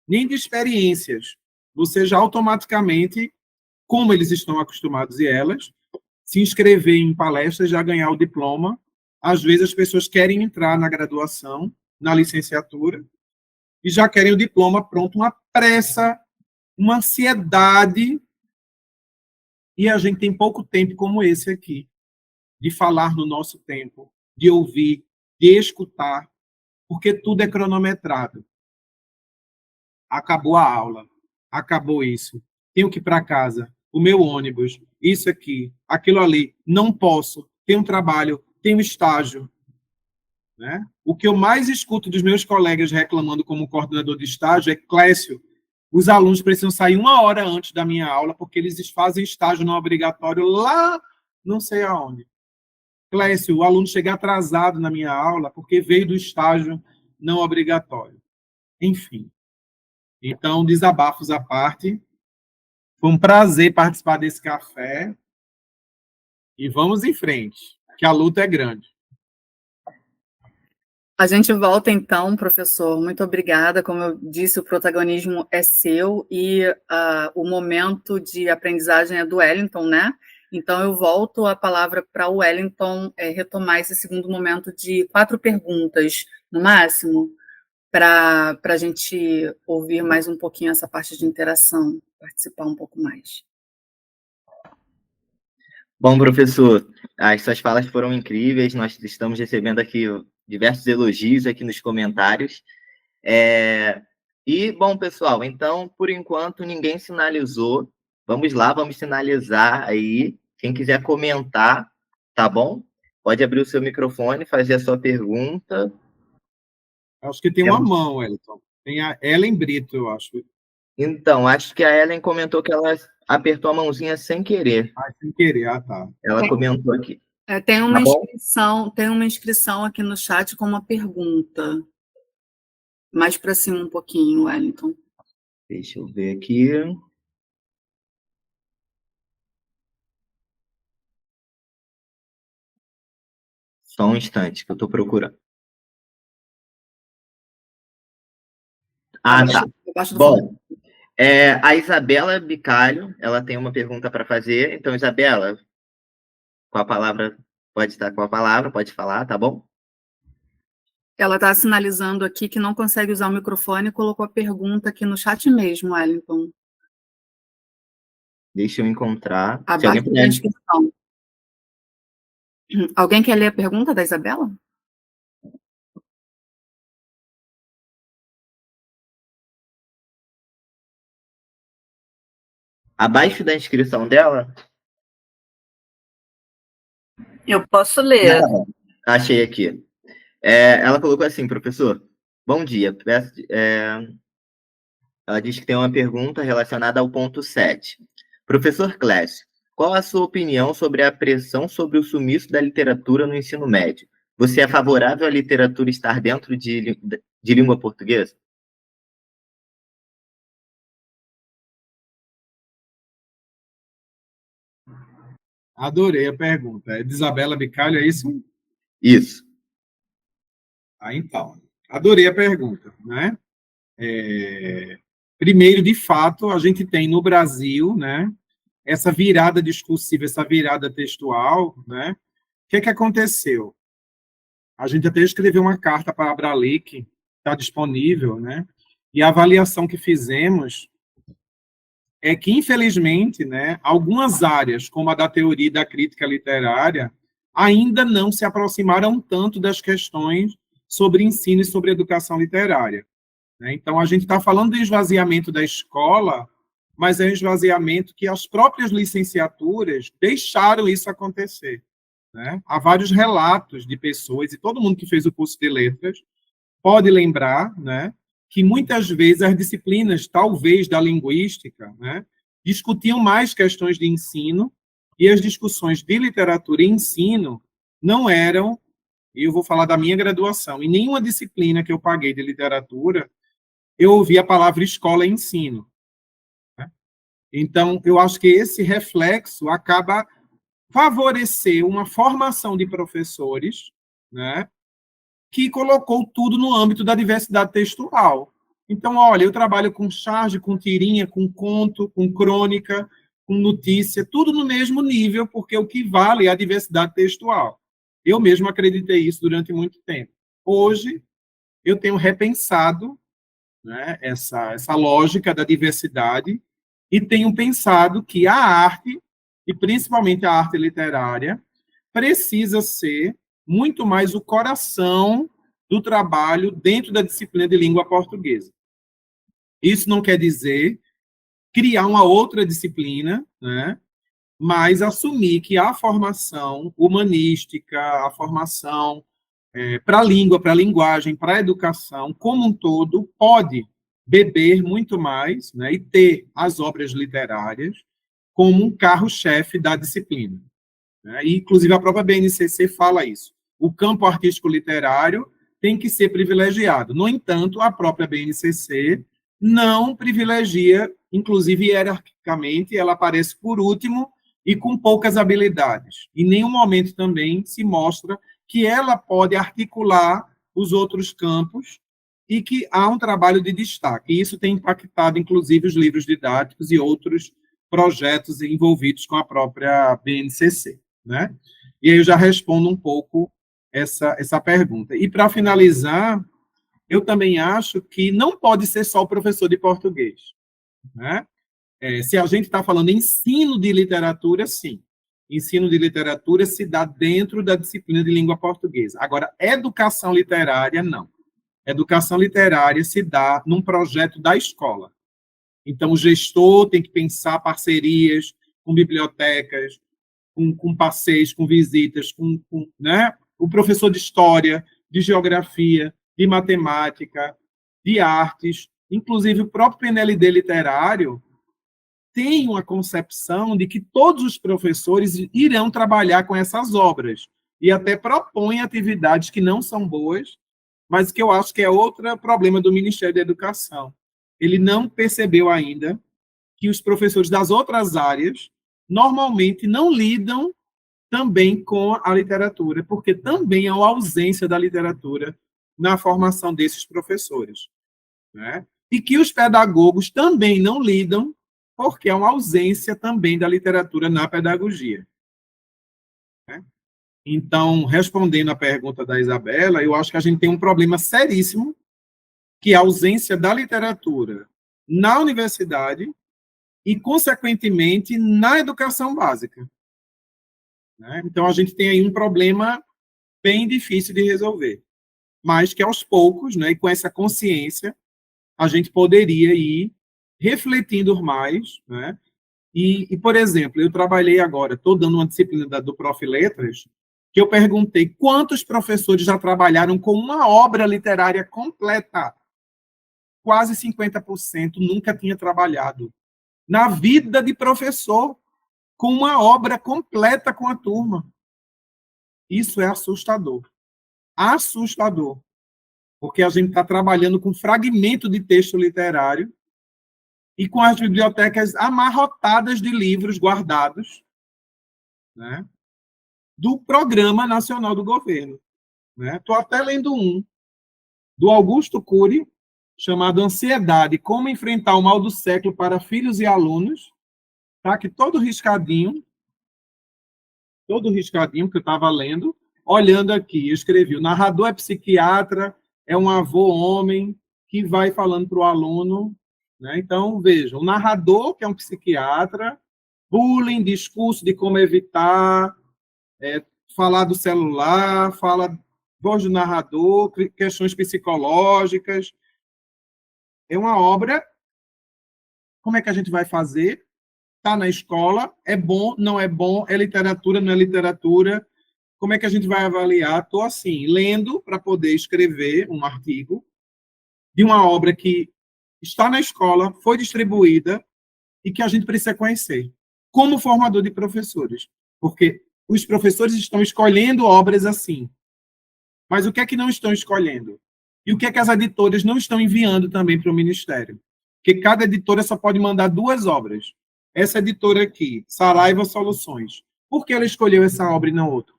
nem de experiências. Você já automaticamente, como eles estão acostumados e elas, se inscrever em palestras, já ganhar o diploma. Às vezes as pessoas querem entrar na graduação, na licenciatura, e já querem o diploma pronto, uma pressa, uma ansiedade, e a gente tem pouco tempo como esse aqui, de falar no nosso tempo, de ouvir, de escutar, porque tudo é cronometrado. Acabou a aula, acabou isso, tenho que ir para casa, o meu ônibus, isso aqui, aquilo ali, não posso, tenho um trabalho, tenho estágio. Né? O que eu mais escuto dos meus colegas reclamando como coordenador de estágio é: Clécio, os alunos precisam sair 1 hora antes da minha aula porque eles fazem estágio não obrigatório lá não sei aonde. Clécio, o aluno chega atrasado na minha aula porque veio do estágio não obrigatório. Enfim. Então, desabafos à parte. Foi um prazer participar desse café. E vamos em frente, que a luta é grande. A gente volta então, professor. Muito obrigada. Como eu disse, o protagonismo é seu e o momento de aprendizagem é do Wellington, né? Então, eu volto a palavra para o Wellington retomar esse segundo momento de 4 perguntas, no máximo, para a gente ouvir mais um pouquinho essa parte de interação, participar um pouco mais. Bom, professor, as suas falas foram incríveis, nós estamos recebendo aqui diversos elogios aqui nos comentários. E, bom, pessoal, então, por enquanto, ninguém sinalizou. Vamos lá, vamos sinalizar aí. Quem quiser comentar, tá bom? Pode abrir o seu microfone, fazer a sua pergunta. Acho que tem uma mão, Wellington. Tem a Ellen Brito, eu acho. Então, acho que a Ellen comentou que ela apertou a mãozinha sem querer. Sem querer, tá. Ela comentou aqui. Tem uma inscrição aqui no chat com uma pergunta. Mais para cima um pouquinho, Wellington. Deixa eu ver aqui. Só um instante, que eu estou procurando. Ah, tá. Bom, a Isabela Bicalho, ela tem uma pergunta para fazer. Então, Isabela, com a palavra, pode estar com a palavra, pode falar, tá bom? Ela está sinalizando aqui que não consegue usar o microfone e colocou a pergunta aqui no chat mesmo, Wellington. Deixa eu encontrar. Abaixo da inscrição. Alguém quer ler a pergunta da Isabela? Abaixo da inscrição dela? Eu posso ler. Achei aqui. Ela colocou assim: professor, bom dia. Ela diz que tem uma pergunta relacionada ao ponto 7. Professor Clécio, qual a sua opinião sobre a pressão sobre o sumiço da literatura no ensino médio? Você é favorável à literatura estar dentro de língua portuguesa? Adorei a pergunta. É de Isabela Bicalho, é isso? Isso. Então, adorei a pergunta, né? Primeiro, de fato, a gente tem no Brasil, né, essa virada discursiva, essa virada textual, né? O que aconteceu? A gente até escreveu uma carta para a Abralic, está disponível, né? E a avaliação que fizemos é que, infelizmente, né, algumas áreas, como a da teoria e da crítica literária, ainda não se aproximaram tanto das questões sobre ensino e sobre educação literária. Então, a gente está falando do esvaziamento da escola, mas é um esvaziamento que as próprias licenciaturas deixaram isso acontecer. Né? Há vários relatos de pessoas, e todo mundo que fez o curso de letras pode lembrar, né, que muitas vezes as disciplinas, talvez, da linguística, né, discutiam mais questões de ensino, e as discussões de literatura e ensino não eram, e eu vou falar da minha graduação, em nenhuma disciplina que eu paguei de literatura, eu ouvi a palavra escola e ensino. Né? Então, eu acho que esse reflexo acaba favorecer uma formação de professores, né, que colocou tudo no âmbito da diversidade textual. Então, olha, eu trabalho com charge, com tirinha, com conto, com crônica, com notícia, tudo no mesmo nível, porque o que vale é a diversidade textual. Eu mesmo acreditei isso durante muito tempo. Hoje, eu tenho repensado, né, essa lógica da diversidade e tenho pensado que a arte, e principalmente a arte literária, precisa ser muito mais o coração do trabalho dentro da disciplina de língua portuguesa. Isso não quer dizer criar uma outra disciplina, né, mas assumir que a formação humanística, a formação para a língua, para a linguagem, para a educação, como um todo, pode beber muito mais, né, e ter as obras literárias como um carro-chefe da disciplina. Né? E, inclusive, a própria BNCC fala isso. O campo artístico literário tem que ser privilegiado. No entanto, a própria BNCC não privilegia, inclusive hierarquicamente, ela aparece por último e com poucas habilidades. Em nenhum momento também se mostra que ela pode articular os outros campos e que há um trabalho de destaque. E isso tem impactado, inclusive, os livros didáticos e outros projetos envolvidos com a própria BNCC. Né? E aí eu já respondo um pouco essa pergunta. E, para finalizar, eu também acho que não pode ser só o professor de português. Né? Se a gente está falando em ensino de literatura, sim. Ensino de literatura se dá dentro da disciplina de língua portuguesa. Agora, educação literária, não. Educação literária se dá num projeto da escola. Então, o gestor tem que pensar parcerias com bibliotecas, com passeios, com visitas, né? O professor de história, de geografia, de matemática, de artes, inclusive o próprio PNLD literário, tem uma concepção de que todos os professores irão trabalhar com essas obras e até propõem atividades que não são boas, mas que eu acho que é outro problema do Ministério da Educação. Ele não percebeu ainda que os professores das outras áreas normalmente não lidam também com a literatura, porque também há uma ausência da literatura na formação desses professores. Né? E que os pedagogos também não lidam porque há uma ausência também da literatura na pedagogia. Né? Então, respondendo à pergunta da Isabela, eu acho que a gente tem um problema seríssimo, que é a ausência da literatura na universidade e, consequentemente, na educação básica. Né? Então, a gente tem aí um problema bem difícil de resolver, mas que, aos poucos, né, e com essa consciência, a gente poderia ir refletindo mais, né? E, por exemplo, eu trabalhei agora, estou dando uma disciplina do Prof. Letras, que eu perguntei quantos professores já trabalharam com uma obra literária completa. Quase 50% nunca tinha trabalhado na vida de professor com uma obra completa com a turma. Isso é assustador. Assustador. Porque a gente está trabalhando com fragmento de texto literário e com as bibliotecas amarrotadas de livros guardados, né, do Programa Nacional do Governo. Estou até lendo um, do Augusto Cury, chamado Ansiedade, Como Enfrentar o Mal do Século para Filhos e Alunos, tá aqui todo riscadinho que eu estava lendo, olhando aqui, eu escrevi, o narrador é psiquiatra, é um avô homem que vai falando para o aluno. Né? Então, vejam, o narrador, que é um psiquiatra, bullying, discurso de como evitar, falar do celular, fala voz do narrador, questões psicológicas. É uma obra, como é que a gente vai fazer? Está na escola, é bom, não é bom, é literatura, não é literatura, como é que a gente vai avaliar? Estou, assim, lendo para poder escrever um artigo de uma obra que está na escola, foi distribuída e que a gente precisa conhecer, como formador de professores. Porque os professores estão escolhendo obras assim. Mas o que é que não estão escolhendo? E o que é que as editoras não estão enviando também para o Ministério? Porque cada editora só pode mandar 2 obras. Essa editora aqui, Saraiva Soluções. Por que ela escolheu essa obra e não outra?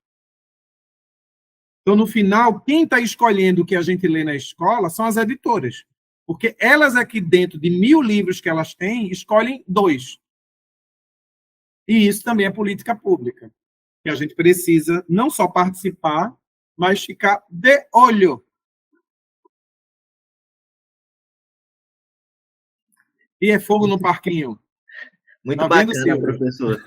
Então, no final, quem está escolhendo o que a gente lê na escola são as editoras, porque elas aqui dentro de 1.000 livros que elas têm, escolhem 2. E isso também é política pública, que a gente precisa não só participar, mas ficar de olho. E é fogo no parquinho. Muito Tá vendo, bacana, Silvio? professor.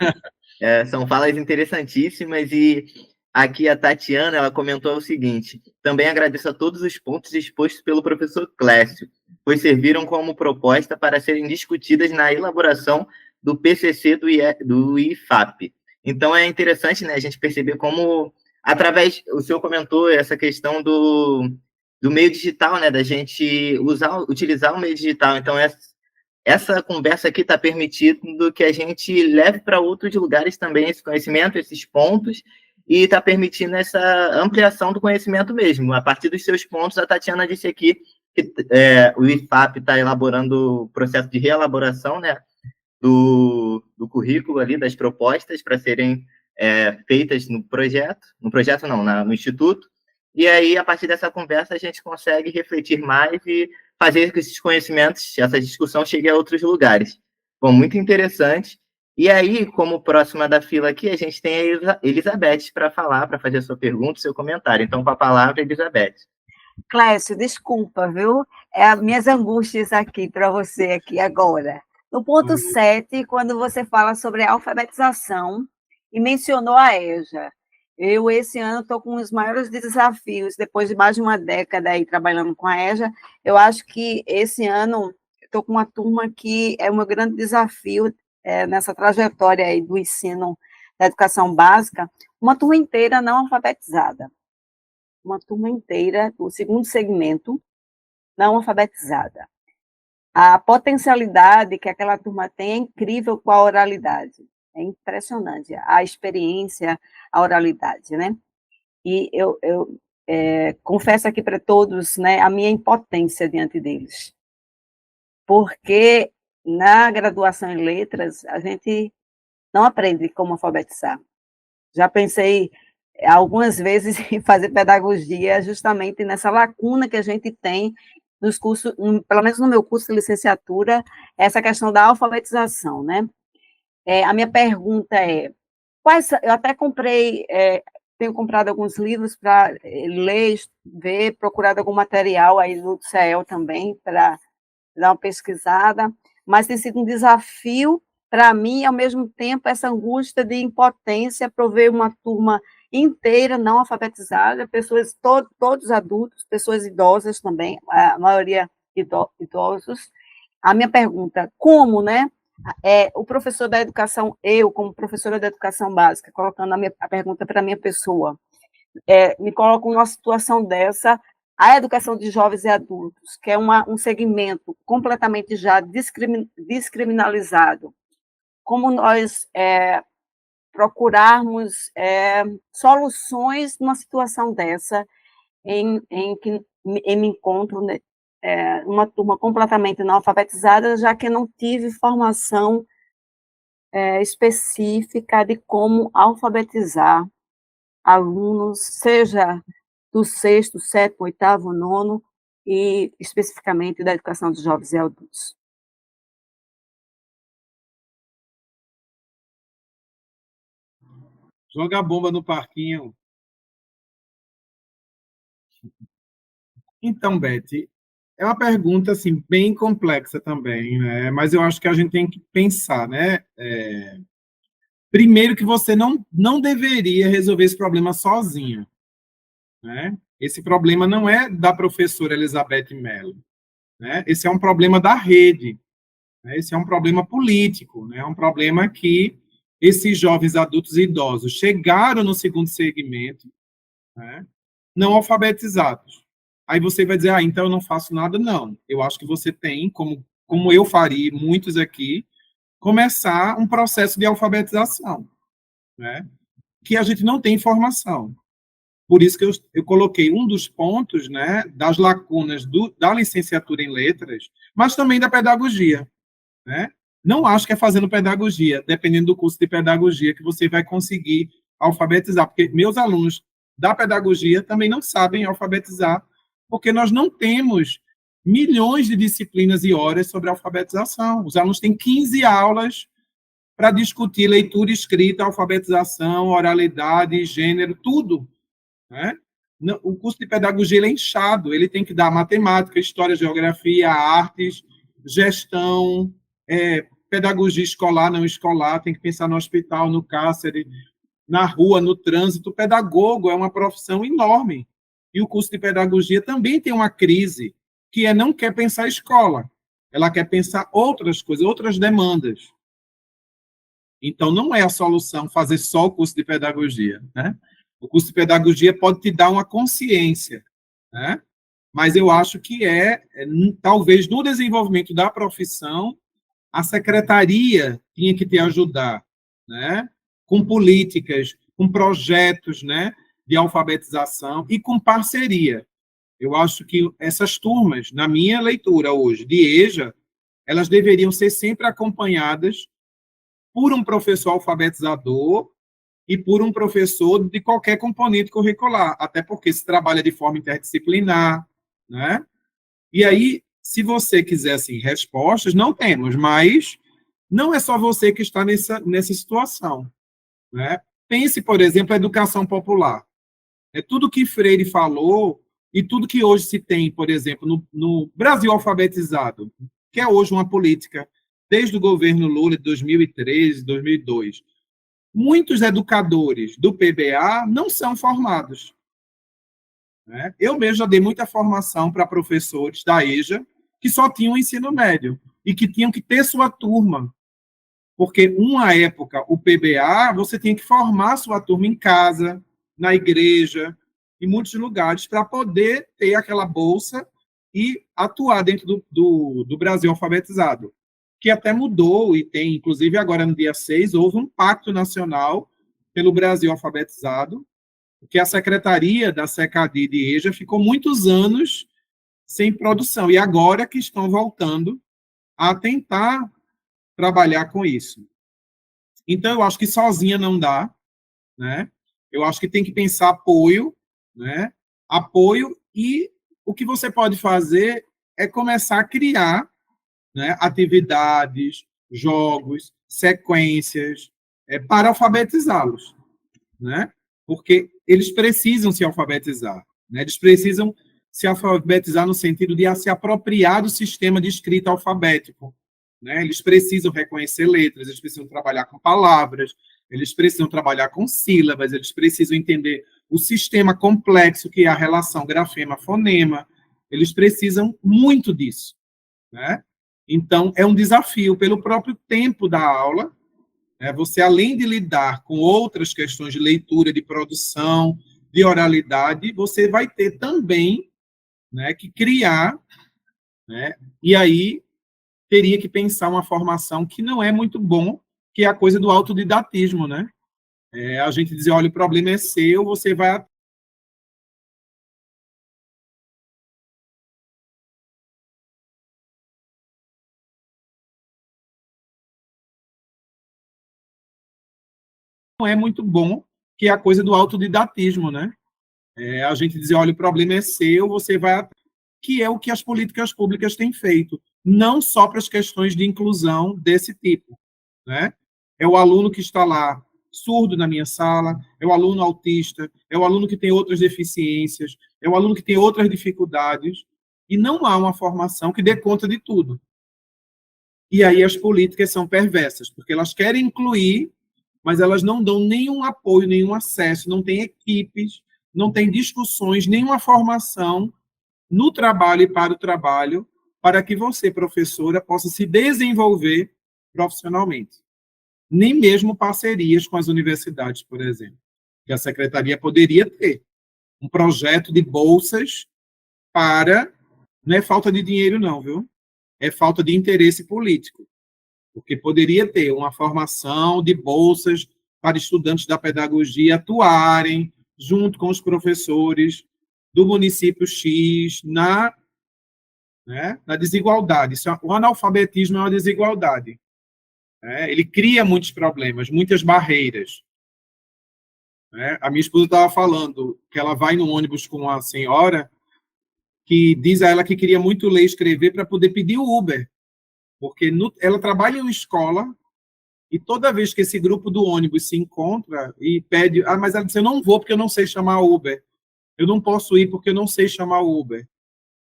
São falas interessantíssimas e aqui a Tatiana, ela comentou o seguinte: também agradeço a todos os pontos expostos pelo professor Clécio, pois serviram como proposta para serem discutidas na elaboração do PCC do IFAP. Então é interessante, né, a gente perceber como, através, o senhor comentou essa questão do meio digital, né, da gente utilizar o meio digital. Então essa conversa aqui está permitindo que a gente leve para outros lugares também esse conhecimento, esses pontos, e está permitindo essa ampliação do conhecimento mesmo. A partir dos seus pontos, a Tatiana disse aqui que o IFAP está elaborando o processo de reelaboração, né, do currículo ali, das propostas para serem feitas no no Instituto, e aí, a partir dessa conversa, a gente consegue refletir mais e fazer que esses conhecimentos, essa discussão chegue a outros lugares. Bom, muito interessante. E aí, como próxima da fila aqui, a gente tem a Elizabeth para falar, para fazer a sua pergunta, seu comentário. Então, com a palavra, Elizabeth. Clécio, desculpa, viu? É as minhas angústias aqui para você aqui agora. No ponto 7, quando você fala sobre a alfabetização e mencionou a EJA. Eu, esse ano, estou com os maiores desafios, depois de mais de uma década aí trabalhando com a EJA, eu acho que esse ano estou com uma turma que é o meu grande desafio nessa trajetória aí do ensino da educação básica, uma turma inteira não alfabetizada. Uma turma inteira do segundo segmento não alfabetizada. A potencialidade que aquela turma tem é incrível com a oralidade. É impressionante a experiência, a oralidade, né? E eu confesso aqui para todos, né, a minha impotência diante deles. Porque na graduação em letras, a gente não aprende como alfabetizar. Já pensei algumas vezes em fazer pedagogia justamente nessa lacuna que a gente tem nos cursos, pelo menos no meu curso de licenciatura, essa questão da alfabetização, né? A minha pergunta é, eu até tenho comprado alguns livros para ler, ver, procurado algum material aí do CEL também, para dar uma pesquisada, mas tem sido um desafio para mim, ao mesmo tempo, essa angústia de impotência para ver uma turma inteira não alfabetizada, pessoas, todos adultos, pessoas idosas também, a maioria idosos. A minha pergunta, como, né? O professor da educação, eu, como professora da educação básica, colocando a pergunta para a minha pessoa, me coloco numa situação dessa, a educação de jovens e adultos, que é um segmento completamente já descriminalizado, como nós procurarmos soluções numa situação dessa, em que me encontro, né, uma turma completamente não alfabetizada, já que não tive formação específica de como alfabetizar alunos, seja do 6º, 7º, 8º, 9º, e especificamente da educação de jovens e adultos. Joga a bomba no parquinho. Então, Beth, é uma pergunta assim, bem complexa também, né? Mas eu acho que a gente tem que pensar, né? Primeiro que você não deveria resolver esse problema sozinha, né? Esse problema não é da professora Elizabeth Mello, né? Esse é um problema da rede, né? Esse é um problema político, né? É um problema que esses jovens adultos e idosos chegaram no segundo segmento, né, não alfabetizados. Aí você vai dizer, então eu não faço nada. Não, eu acho que você tem, como eu faria, muitos aqui, começar um processo de alfabetização, né, que a gente não tem informação. Por isso que eu coloquei um dos pontos, né, das lacunas da licenciatura em letras, mas também da pedagogia, né? Não acho que é fazendo pedagogia, dependendo do curso de pedagogia, que você vai conseguir alfabetizar, porque meus alunos da pedagogia também não sabem alfabetizar, porque nós não temos milhões de disciplinas e horas sobre alfabetização. Os alunos têm 15 aulas para discutir leitura, escrita, alfabetização, oralidade, gênero, tudo, né? O curso de pedagogia ele é inchado, ele tem que dar matemática, história, geografia, artes, gestão, pedagogia escolar, não escolar, tem que pensar no hospital, no cárcere, na rua, no trânsito. O pedagogo é uma profissão enorme. E o curso de pedagogia também tem uma crise, que não quer pensar escola, ela quer pensar outras coisas, outras demandas. Então, não é a solução fazer só o curso de pedagogia, né? O curso de pedagogia pode te dar uma consciência, né? Mas eu acho que talvez, no desenvolvimento da profissão, a secretaria tinha que te ajudar, né? Com políticas, com projetos, né, de alfabetização e com parceria. Eu acho que essas turmas, na minha leitura hoje, de EJA, elas deveriam ser sempre acompanhadas por um professor alfabetizador e por um professor de qualquer componente curricular, até porque se trabalha de forma interdisciplinar, né? E aí, se você quiser assim, respostas, não temos, mas não é só você que está nessa situação, né? Pense, por exemplo, a educação popular. É tudo que Freire falou e tudo que hoje se tem, por exemplo, no Brasil alfabetizado, que é hoje uma política desde o governo Lula de 2013, 2002. Muitos educadores do PBA não são formados, né? Eu mesmo já dei muita formação para professores da EJA que só tinham ensino médio e que tinham que ter sua turma, porque uma época o PBA você tinha que formar sua turma em casa, na igreja, em muitos lugares para poder ter aquela bolsa e atuar dentro do Brasil alfabetizado, que até mudou e tem, inclusive agora no dia 6, houve um pacto nacional pelo Brasil alfabetizado, que a secretaria da SECADI de EJA ficou muitos anos sem produção, e agora que estão voltando a tentar trabalhar com isso. Então, eu acho que sozinha não dá, né? Eu acho que tem que pensar apoio, né? Apoio, e o que você pode fazer é começar a criar, né, atividades, jogos, sequências, para alfabetizá-los, né? Porque eles precisam se alfabetizar, né? Eles precisam se alfabetizar no sentido de se apropriar do sistema de escrita alfabético, né? Eles precisam reconhecer letras, eles precisam trabalhar com palavras, eles precisam trabalhar com sílabas, eles precisam entender o sistema complexo que é a relação grafema-fonema, eles precisam muito disso, né? Então, é um desafio pelo próprio tempo da aula, né? Você, além de lidar com outras questões de leitura, de produção, de oralidade, você vai ter também, né, que criar, né? E aí teria que pensar uma formação que não é muito bom, que é a coisa do autodidatismo, né? A gente dizer, olha, o problema é seu, você vai... Não é muito bom, que é a coisa do autodidatismo, né? A gente dizer, olha, o problema é seu, você vai... Que é o que as políticas públicas têm feito, não só para as questões de inclusão desse tipo, né? É o aluno que está lá, surdo na minha sala, é o aluno autista, é o aluno que tem outras deficiências, é o aluno que tem outras dificuldades, e não há uma formação que dê conta de tudo. E aí as políticas são perversas, porque elas querem incluir, mas elas não dão nenhum apoio, nenhum acesso, não tem equipes, não tem discussões, nenhuma formação no trabalho e para o trabalho, para que você, professora, possa se desenvolver profissionalmente. Nem mesmo parcerias com as universidades, por exemplo, que a secretaria poderia ter um projeto de bolsas para... Não é falta de dinheiro, não, viu? É falta de interesse político, porque poderia ter uma formação de bolsas para estudantes da pedagogia atuarem junto com os professores do município X na desigualdade. O analfabetismo é uma desigualdade. Ele cria muitos problemas, muitas barreiras. né? A minha esposa estava falando que ela vai no ônibus com uma senhora que diz a ela que queria muito ler e escrever para poder pedir o Uber, porque ela trabalha em uma escola e toda vez que esse grupo do ônibus se encontra e pede, mas ela disse, eu não vou porque eu não sei chamar Uber, eu não posso ir porque eu não sei chamar Uber,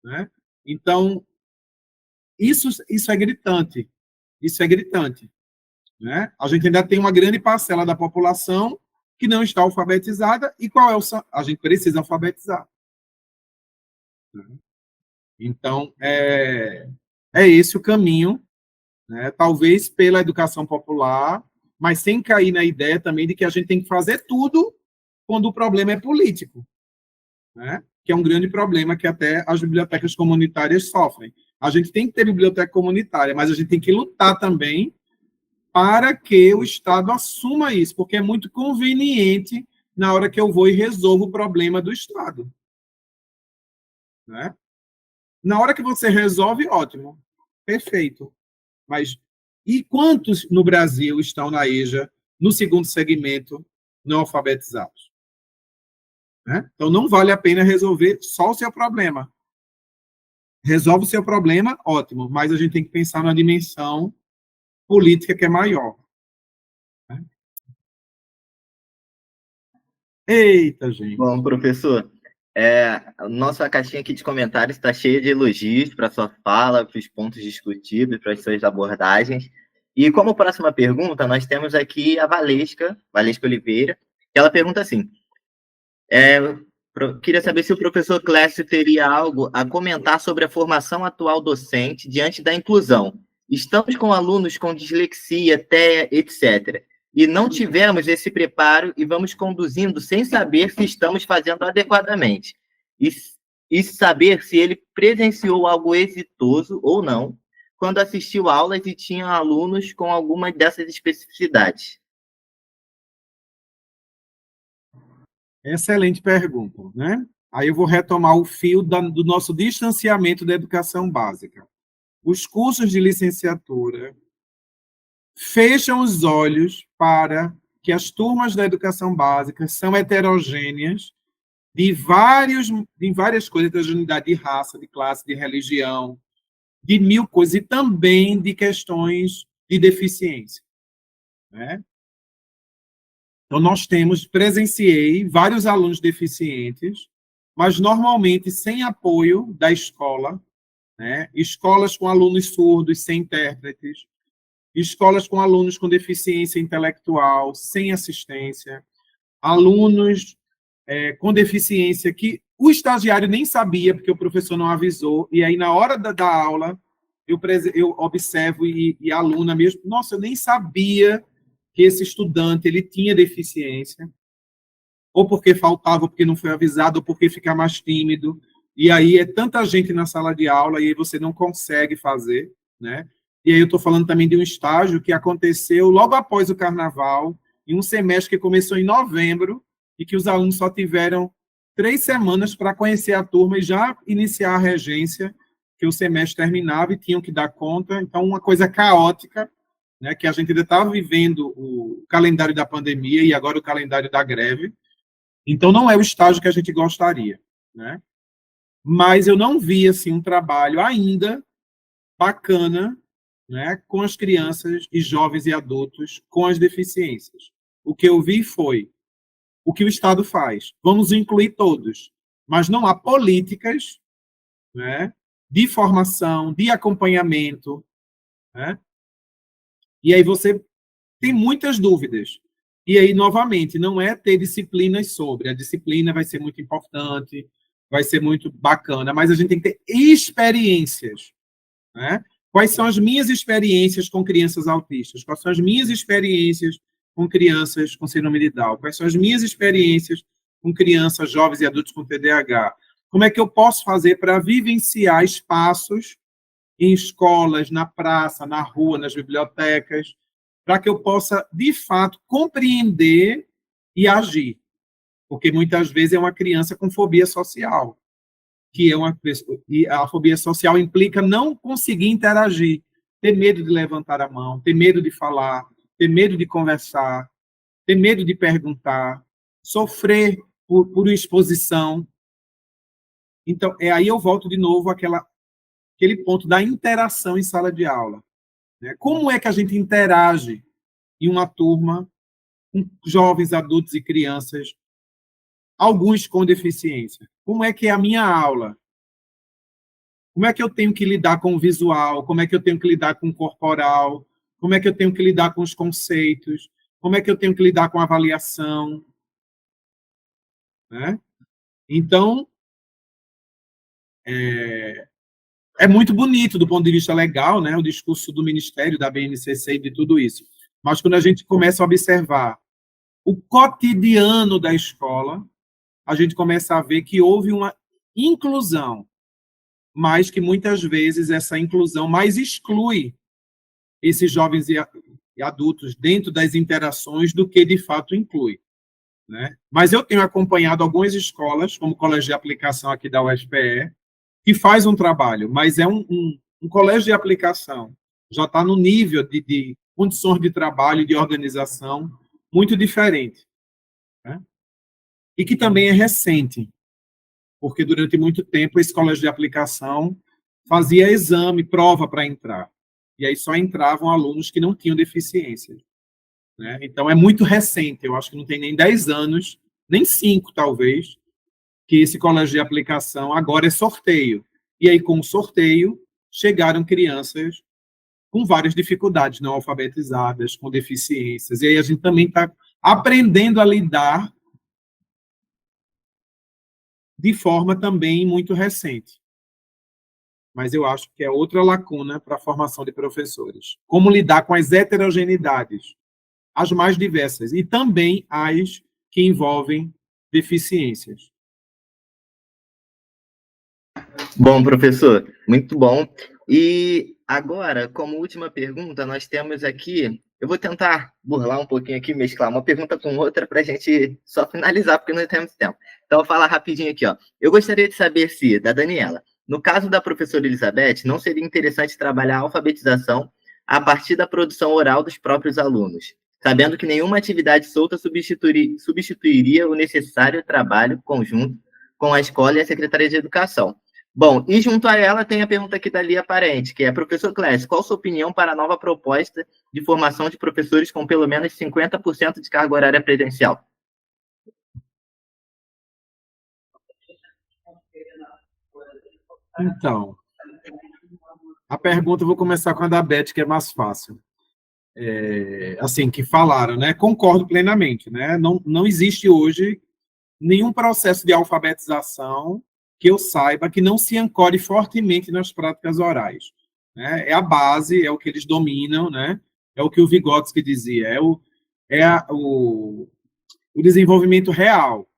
né? Então, isso é gritante, né? A gente ainda tem uma grande parcela da população que não está alfabetizada, e qual é a gente precisa alfabetizar. Então, é esse o caminho, né? Talvez pela educação popular, mas sem cair na ideia também de que a gente tem que fazer tudo quando o problema é político, né? Que é um grande problema que até as bibliotecas comunitárias sofrem. A gente tem que ter biblioteca comunitária, mas a gente tem que lutar também para que o Estado assuma isso, porque é muito conveniente na hora que eu vou e resolvo o problema do Estado, né? Na hora que você resolve, ótimo, perfeito. Mas e quantos no Brasil estão na EJA, no segundo segmento, não alfabetizados? Né? Então, não vale a pena resolver só o seu problema. Resolve o seu problema, ótimo, mas a gente tem que pensar na dimensão política que é maior. Né? Eita, gente. Bom, professor, nossa caixinha aqui de comentários está cheia de elogios para sua fala, para os pontos discutidos, para as suas abordagens. E como próxima pergunta, nós temos aqui a Valesca Oliveira, que ela pergunta assim, queria saber se o professor Clécio teria algo a comentar sobre a formação atual docente diante da inclusão. Estamos com alunos com dislexia, TEA, etc., e não tivemos esse preparo e vamos conduzindo sem saber se estamos fazendo adequadamente. E saber se ele presenciou algo exitoso ou não, quando assistiu aulas e tinha alunos com alguma dessas especificidades. Excelente pergunta, né? Aí eu vou retomar o fio do nosso distanciamento da educação básica. Os cursos de licenciatura fecham os olhos para que as turmas da educação básica são heterogêneas de várias coisas, heterogeneidade de raça, de classe, de religião, de mil coisas, e também de questões de deficiência, né? Então, presenciei vários alunos deficientes, mas normalmente sem apoio da escola, né? Escolas com alunos surdos, sem intérpretes, escolas com alunos com deficiência intelectual, sem assistência, alunos com deficiência que o estagiário nem sabia, porque o professor não avisou, e aí na hora da aula, eu observo e a aluna mesmo, nossa, eu nem sabia que esse estudante ele tinha deficiência, ou porque faltava, ou porque não foi avisado, ou porque fica mais tímido, e aí é tanta gente na sala de aula, e aí você não consegue fazer, né? E aí eu estou falando também de um estágio que aconteceu logo após o carnaval, em um semestre que começou em novembro, e que os alunos só tiveram 3 semanas para conhecer a turma e já iniciar a regência, que o semestre terminava e tinham que dar conta. Então, uma coisa caótica, né, que a gente ainda estava vivendo o calendário da pandemia e agora o calendário da greve. Então, não é o estágio que a gente gostaria, né? Mas eu não vi assim, um trabalho ainda bacana, né, com as crianças e jovens e adultos com as deficiências. O que eu vi foi o que o Estado faz. Vamos incluir todos, mas não há políticas, né, de formação, de acompanhamento, né? E aí você tem muitas dúvidas. E aí, novamente, não é ter disciplinas sobre. A disciplina vai ser muito importante, vai ser muito bacana, mas a gente tem que ter experiências, né? Quais são as minhas experiências com crianças autistas? Quais são as minhas experiências com crianças com síndrome de Down? Quais são as minhas experiências com crianças, jovens e adultos com TDAH? Como é que eu posso fazer para vivenciar espaços em escolas, na praça, na rua, nas bibliotecas, para que eu possa, de fato, compreender e agir? Porque muitas vezes é uma criança com fobia social, e a fobia social implica não conseguir interagir, ter medo de levantar a mão, ter medo de falar, ter medo de conversar, ter medo de perguntar, sofrer por exposição. Então, aí eu volto de novo àquele ponto da interação em sala de aula, né? Como é que a gente interage em uma turma com jovens, adultos e crianças, alguns com deficiência? Como é que é a minha aula? Como é que eu tenho que lidar com o visual? Como é que eu tenho que lidar com o corporal? Como é que eu tenho que lidar com os conceitos? Como é que eu tenho que lidar com a avaliação? Né? Então, é muito bonito do ponto de vista legal, né, o discurso do Ministério, da BNCC e de tudo isso. Mas quando a gente começa a observar o cotidiano da escola, a gente começa a ver que houve uma inclusão, mas que muitas vezes essa inclusão mais exclui esses jovens e adultos dentro das interações do que de fato inclui, né? Mas eu tenho acompanhado algumas escolas, como o Colégio de Aplicação aqui da UFPE, que faz um trabalho, mas é um colégio de aplicação, já está no nível de condições de trabalho e de organização muito diferente, né? E que também é recente, porque durante muito tempo esse colégio de aplicação fazia exame, prova para entrar, e aí só entravam alunos que não tinham deficiência, né? Então é muito recente, eu acho que não tem nem 10 anos, nem 5 talvez, que esse colégio de aplicação agora é sorteio. E aí, com o sorteio, chegaram crianças com várias dificuldades, não alfabetizadas, com deficiências. E aí a gente também está aprendendo a lidar de forma também muito recente. Mas eu acho que é outra lacuna para a formação de professores. Como lidar com as heterogeneidades, as mais diversas, e também as que envolvem deficiências. Bom, professor, muito bom. E agora, como última pergunta, nós temos aqui, eu vou tentar burlar um pouquinho aqui, mesclar uma pergunta com outra para a gente só finalizar, porque não temos tempo. Então, eu vou falar rapidinho aqui, ó. Eu gostaria de saber se, da Daniela, no caso da professora Elizabeth, não seria interessante trabalhar a alfabetização a partir da produção oral dos próprios alunos, sabendo que nenhuma atividade solta substituiria o necessário trabalho conjunto com a escola e a Secretaria de Educação. Bom, e junto a ela tem a pergunta aqui da Lia Parente, que é: professor Clécio, qual a sua opinião para a nova proposta de formação de professores com pelo menos 50% de carga horária presencial? Então, a pergunta, eu vou começar com a da Beth, que é mais fácil. Assim, que falaram, né? Concordo plenamente, né? Não existe hoje nenhum processo de alfabetização que eu saiba que não se ancore fortemente nas práticas orais, né? É a base, é o que eles dominam, né? É o que o Vygotsky dizia, o desenvolvimento real,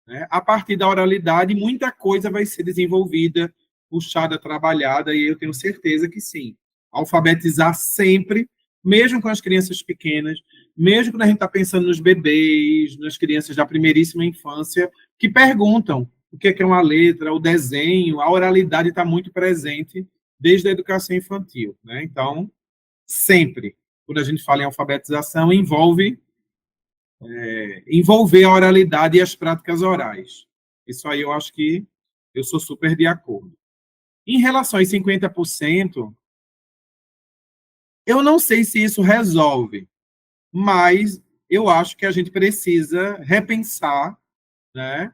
né? A partir da oralidade, muita coisa vai ser desenvolvida, puxada, trabalhada, e eu tenho certeza que sim. Alfabetizar sempre, mesmo com as crianças pequenas, mesmo quando a gente está pensando nos bebês, nas crianças da primeiríssima infância, que perguntam o que é uma letra, o desenho, a oralidade está muito presente desde a educação infantil, né? Então, sempre, quando a gente fala em alfabetização, envolver a oralidade e as práticas orais. Isso aí eu acho que eu sou super de acordo. Em relação aos 50%, eu não sei se isso resolve, mas eu acho que a gente precisa repensar, né,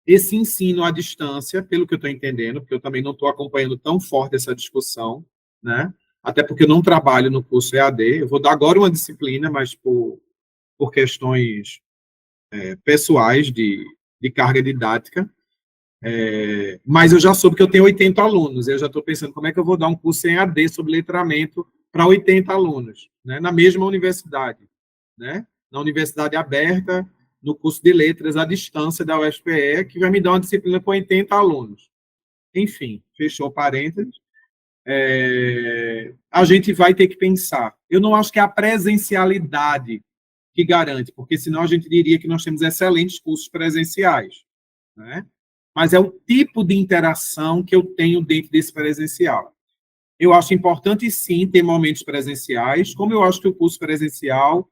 esse ensino à distância, pelo que eu estou entendendo, porque eu também não estou acompanhando tão forte essa discussão, né, até porque eu não trabalho no curso EAD, eu vou dar agora uma disciplina, mas por questões pessoais de carga didática, mas eu já soube que eu tenho 80 alunos, eu já estou pensando como é que eu vou dar um curso em EAD sobre letramento para 80 alunos, né, na mesma universidade, né, na universidade aberta, no curso de letras à distância da UFPE, que vai me dar uma disciplina com 80 alunos. Enfim, fechou parênteses. A gente vai ter que pensar. Eu não acho que é a presencialidade que garante, porque senão a gente diria que nós temos excelentes cursos presenciais, né? Mas é o tipo de interação que eu tenho dentro desse presencial. Eu acho importante, sim, ter momentos presenciais, como eu acho que o curso presencial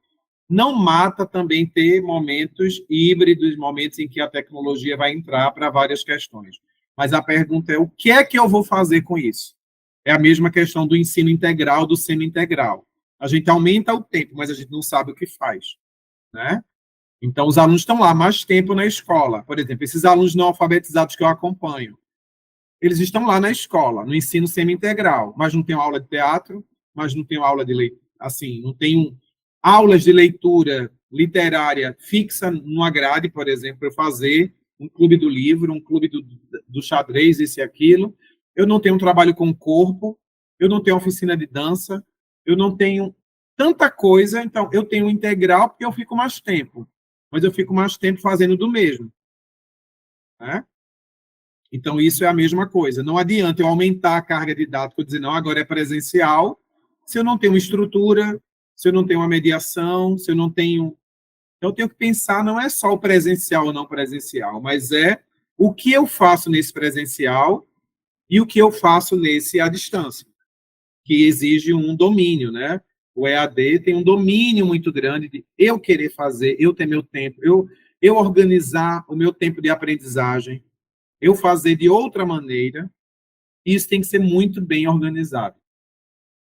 não mata também ter momentos híbridos, momentos em que a tecnologia vai entrar para várias questões. Mas a pergunta é, o que é que eu vou fazer com isso? É a mesma questão do ensino integral, do semi-integral. A gente aumenta o tempo, mas a gente não sabe o que faz, né? Então, os alunos estão lá mais tempo na escola. Por exemplo, esses alunos não alfabetizados que eu acompanho, eles estão lá na escola, no ensino semi-integral, mas não tem aula de teatro, mas não tem aula de leitura, assim, não tem aulas de leitura literária fixa numa grade, por exemplo, para eu fazer um clube do livro, um clube do xadrez, isso e aquilo. Eu não tenho um trabalho com o corpo, eu não tenho oficina de dança, eu não tenho tanta coisa, então eu tenho integral porque eu fico mais tempo, mas eu fico mais tempo fazendo do mesmo, né? Então, isso é a mesma coisa. Não adianta eu aumentar a carga didática e dizer, não, agora é presencial, se eu não tenho uma estrutura, se eu não tenho uma mediação, se eu não tenho... Então, eu tenho que pensar, não é só o presencial ou não presencial, mas é o que eu faço nesse presencial e o que eu faço nesse à distância, que exige um domínio, né? O EAD tem um domínio muito grande de eu querer fazer, eu ter meu tempo, eu organizar o meu tempo de aprendizagem, eu fazer de outra maneira, e isso tem que ser muito bem organizado,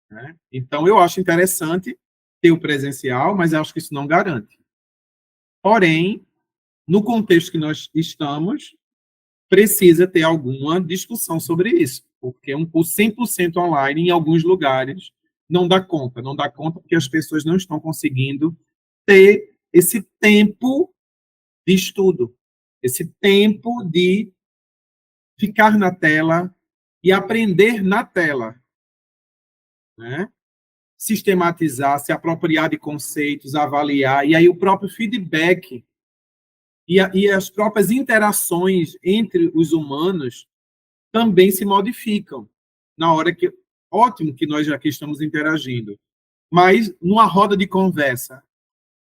né? Então, eu acho interessante ter o presencial, mas eu acho que isso não garante. Porém, no contexto que nós estamos, precisa ter alguma discussão sobre isso, porque um curso 100% online, em alguns lugares, não dá conta porque as pessoas não estão conseguindo ter esse tempo de estudo, esse tempo de ficar na tela e aprender na tela, né? Sistematizar, se apropriar de conceitos, avaliar, e aí o próprio feedback e as próprias interações entre os humanos também se modificam na hora que... Ótimo que nós aqui estamos interagindo, mas numa roda de conversa,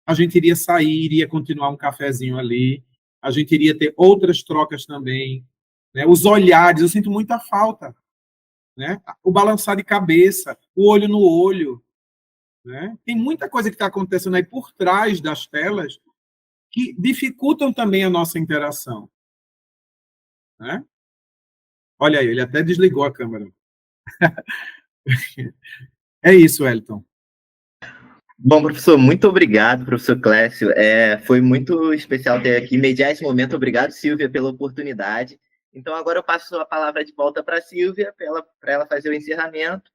a gente iria sair, iria continuar um cafezinho ali, a gente iria ter outras trocas também, né? Os olhares, eu sinto muita falta, né? O balançar de cabeça, o olho no olho, né? Tem muita coisa que está acontecendo aí por trás das telas que dificultam também a nossa interação, né? Olha aí, ele até desligou a câmera. É isso, Wellington. Bom, professor, muito obrigado, professor Clécio. Foi muito especial ter aqui, mediar esse momento. Obrigado, Silvia, pela oportunidade. Então, agora eu passo a palavra de volta para a Silvia, para ela fazer o encerramento.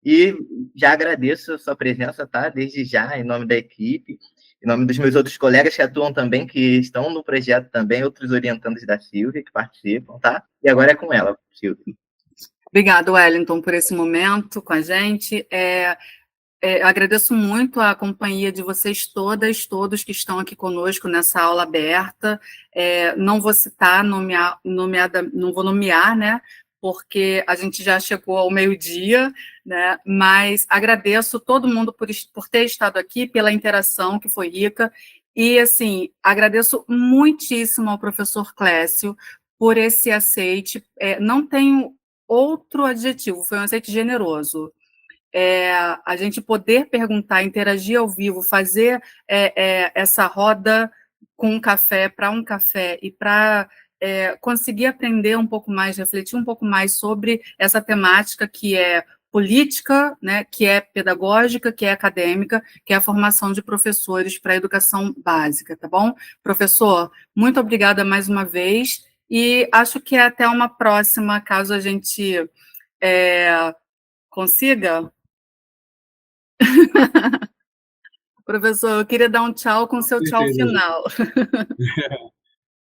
E já agradeço a sua presença, tá? Desde já, em nome da equipe, em nome dos meus outros colegas que atuam também, que estão no projeto também, outros orientandos da Silvia que participam, tá? E agora é com ela, Silvia. Obrigada, Wellington, por esse momento com a gente. Eu agradeço muito a companhia de vocês todas, todos que estão aqui conosco nessa aula aberta. Não vou citar, não vou nomear, né? Porque a gente já chegou ao meio-dia, né? Mas agradeço todo mundo por ter estado aqui, pela interação que foi rica. E, assim, agradeço muitíssimo ao professor Clécio por esse aceite. Não tenho outro adjetivo, foi um aceite generoso. A gente poder perguntar, interagir ao vivo, fazer essa roda com um café, para um café, e para conseguir aprender um pouco mais, refletir um pouco mais sobre essa temática que é política, né, que é pedagógica, que é acadêmica, que é a formação de professores para a educação básica, tá bom? Professor, muito obrigada mais uma vez, e acho que até uma próxima, caso a gente consiga. Professor, eu queria dar um tchau com o seu tchau final.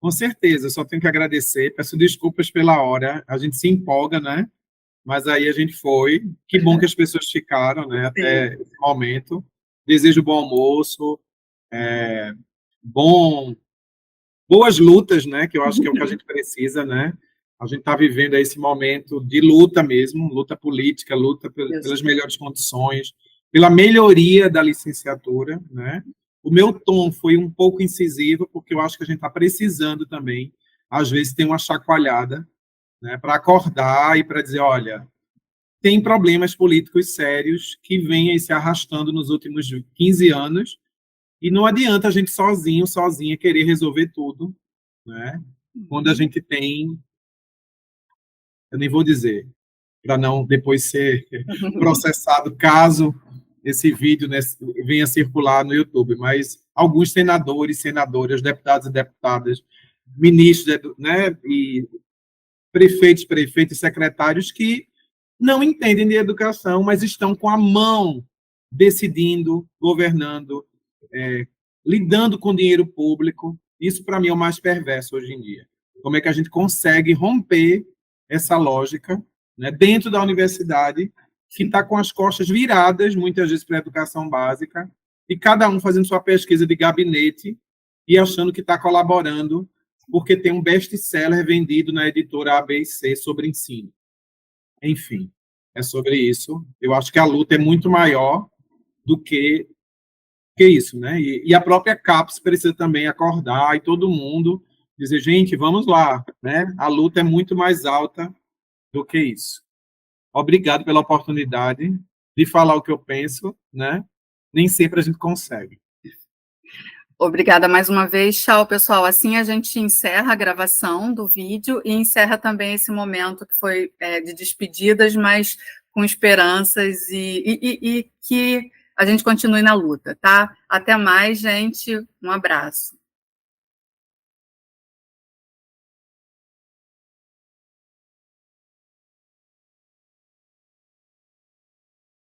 Com certeza, eu só tenho que agradecer, peço desculpas pela hora, a gente se empolga, né? Mas aí a gente foi, que bom que as pessoas ficaram, né, até esse momento. Desejo bom almoço, boas lutas, né, que eu acho que é o que a gente precisa, né? A gente está vivendo aí esse momento de luta mesmo, luta política, luta pelas melhores condições, pela melhoria da licenciatura, né? O meu tom foi um pouco incisivo, porque eu acho que a gente está precisando também, às vezes, ter uma chacoalhada, né, para acordar e para dizer, olha, tem problemas políticos sérios que vêm aí se arrastando nos últimos 15 anos E não adianta a gente sozinha, querer resolver tudo, né? Quando a gente tem, eu nem vou dizer, para não depois ser processado, caso esse vídeo, né, venha circular no YouTube, mas alguns senadores, senadoras, deputados e deputadas, ministros, né, e prefeitos e secretários que não entendem de educação, mas estão com a mão decidindo, governando, lidando com dinheiro público. Isso, para mim, é o mais perverso hoje em dia. Como é que a gente consegue romper essa lógica, né, dentro da universidade, que está com as costas viradas, muitas vezes, para a educação básica, e cada um fazendo sua pesquisa de gabinete e achando que está colaborando, porque tem um best-seller vendido na editora A, B e C sobre ensino. Enfim, é sobre isso. Eu acho que a luta é muito maior do que isso, né? E a própria CAPES precisa também acordar, e todo mundo dizer, gente, vamos lá, né? A luta é muito mais alta do que isso. Obrigado pela oportunidade de falar o que eu penso, né? Nem sempre a gente consegue. Obrigada mais uma vez. Tchau, pessoal. Assim a gente encerra a gravação do vídeo e encerra também esse momento que foi de despedidas, mas com esperanças e que a gente continue na luta, tá? Até mais, gente. Um abraço.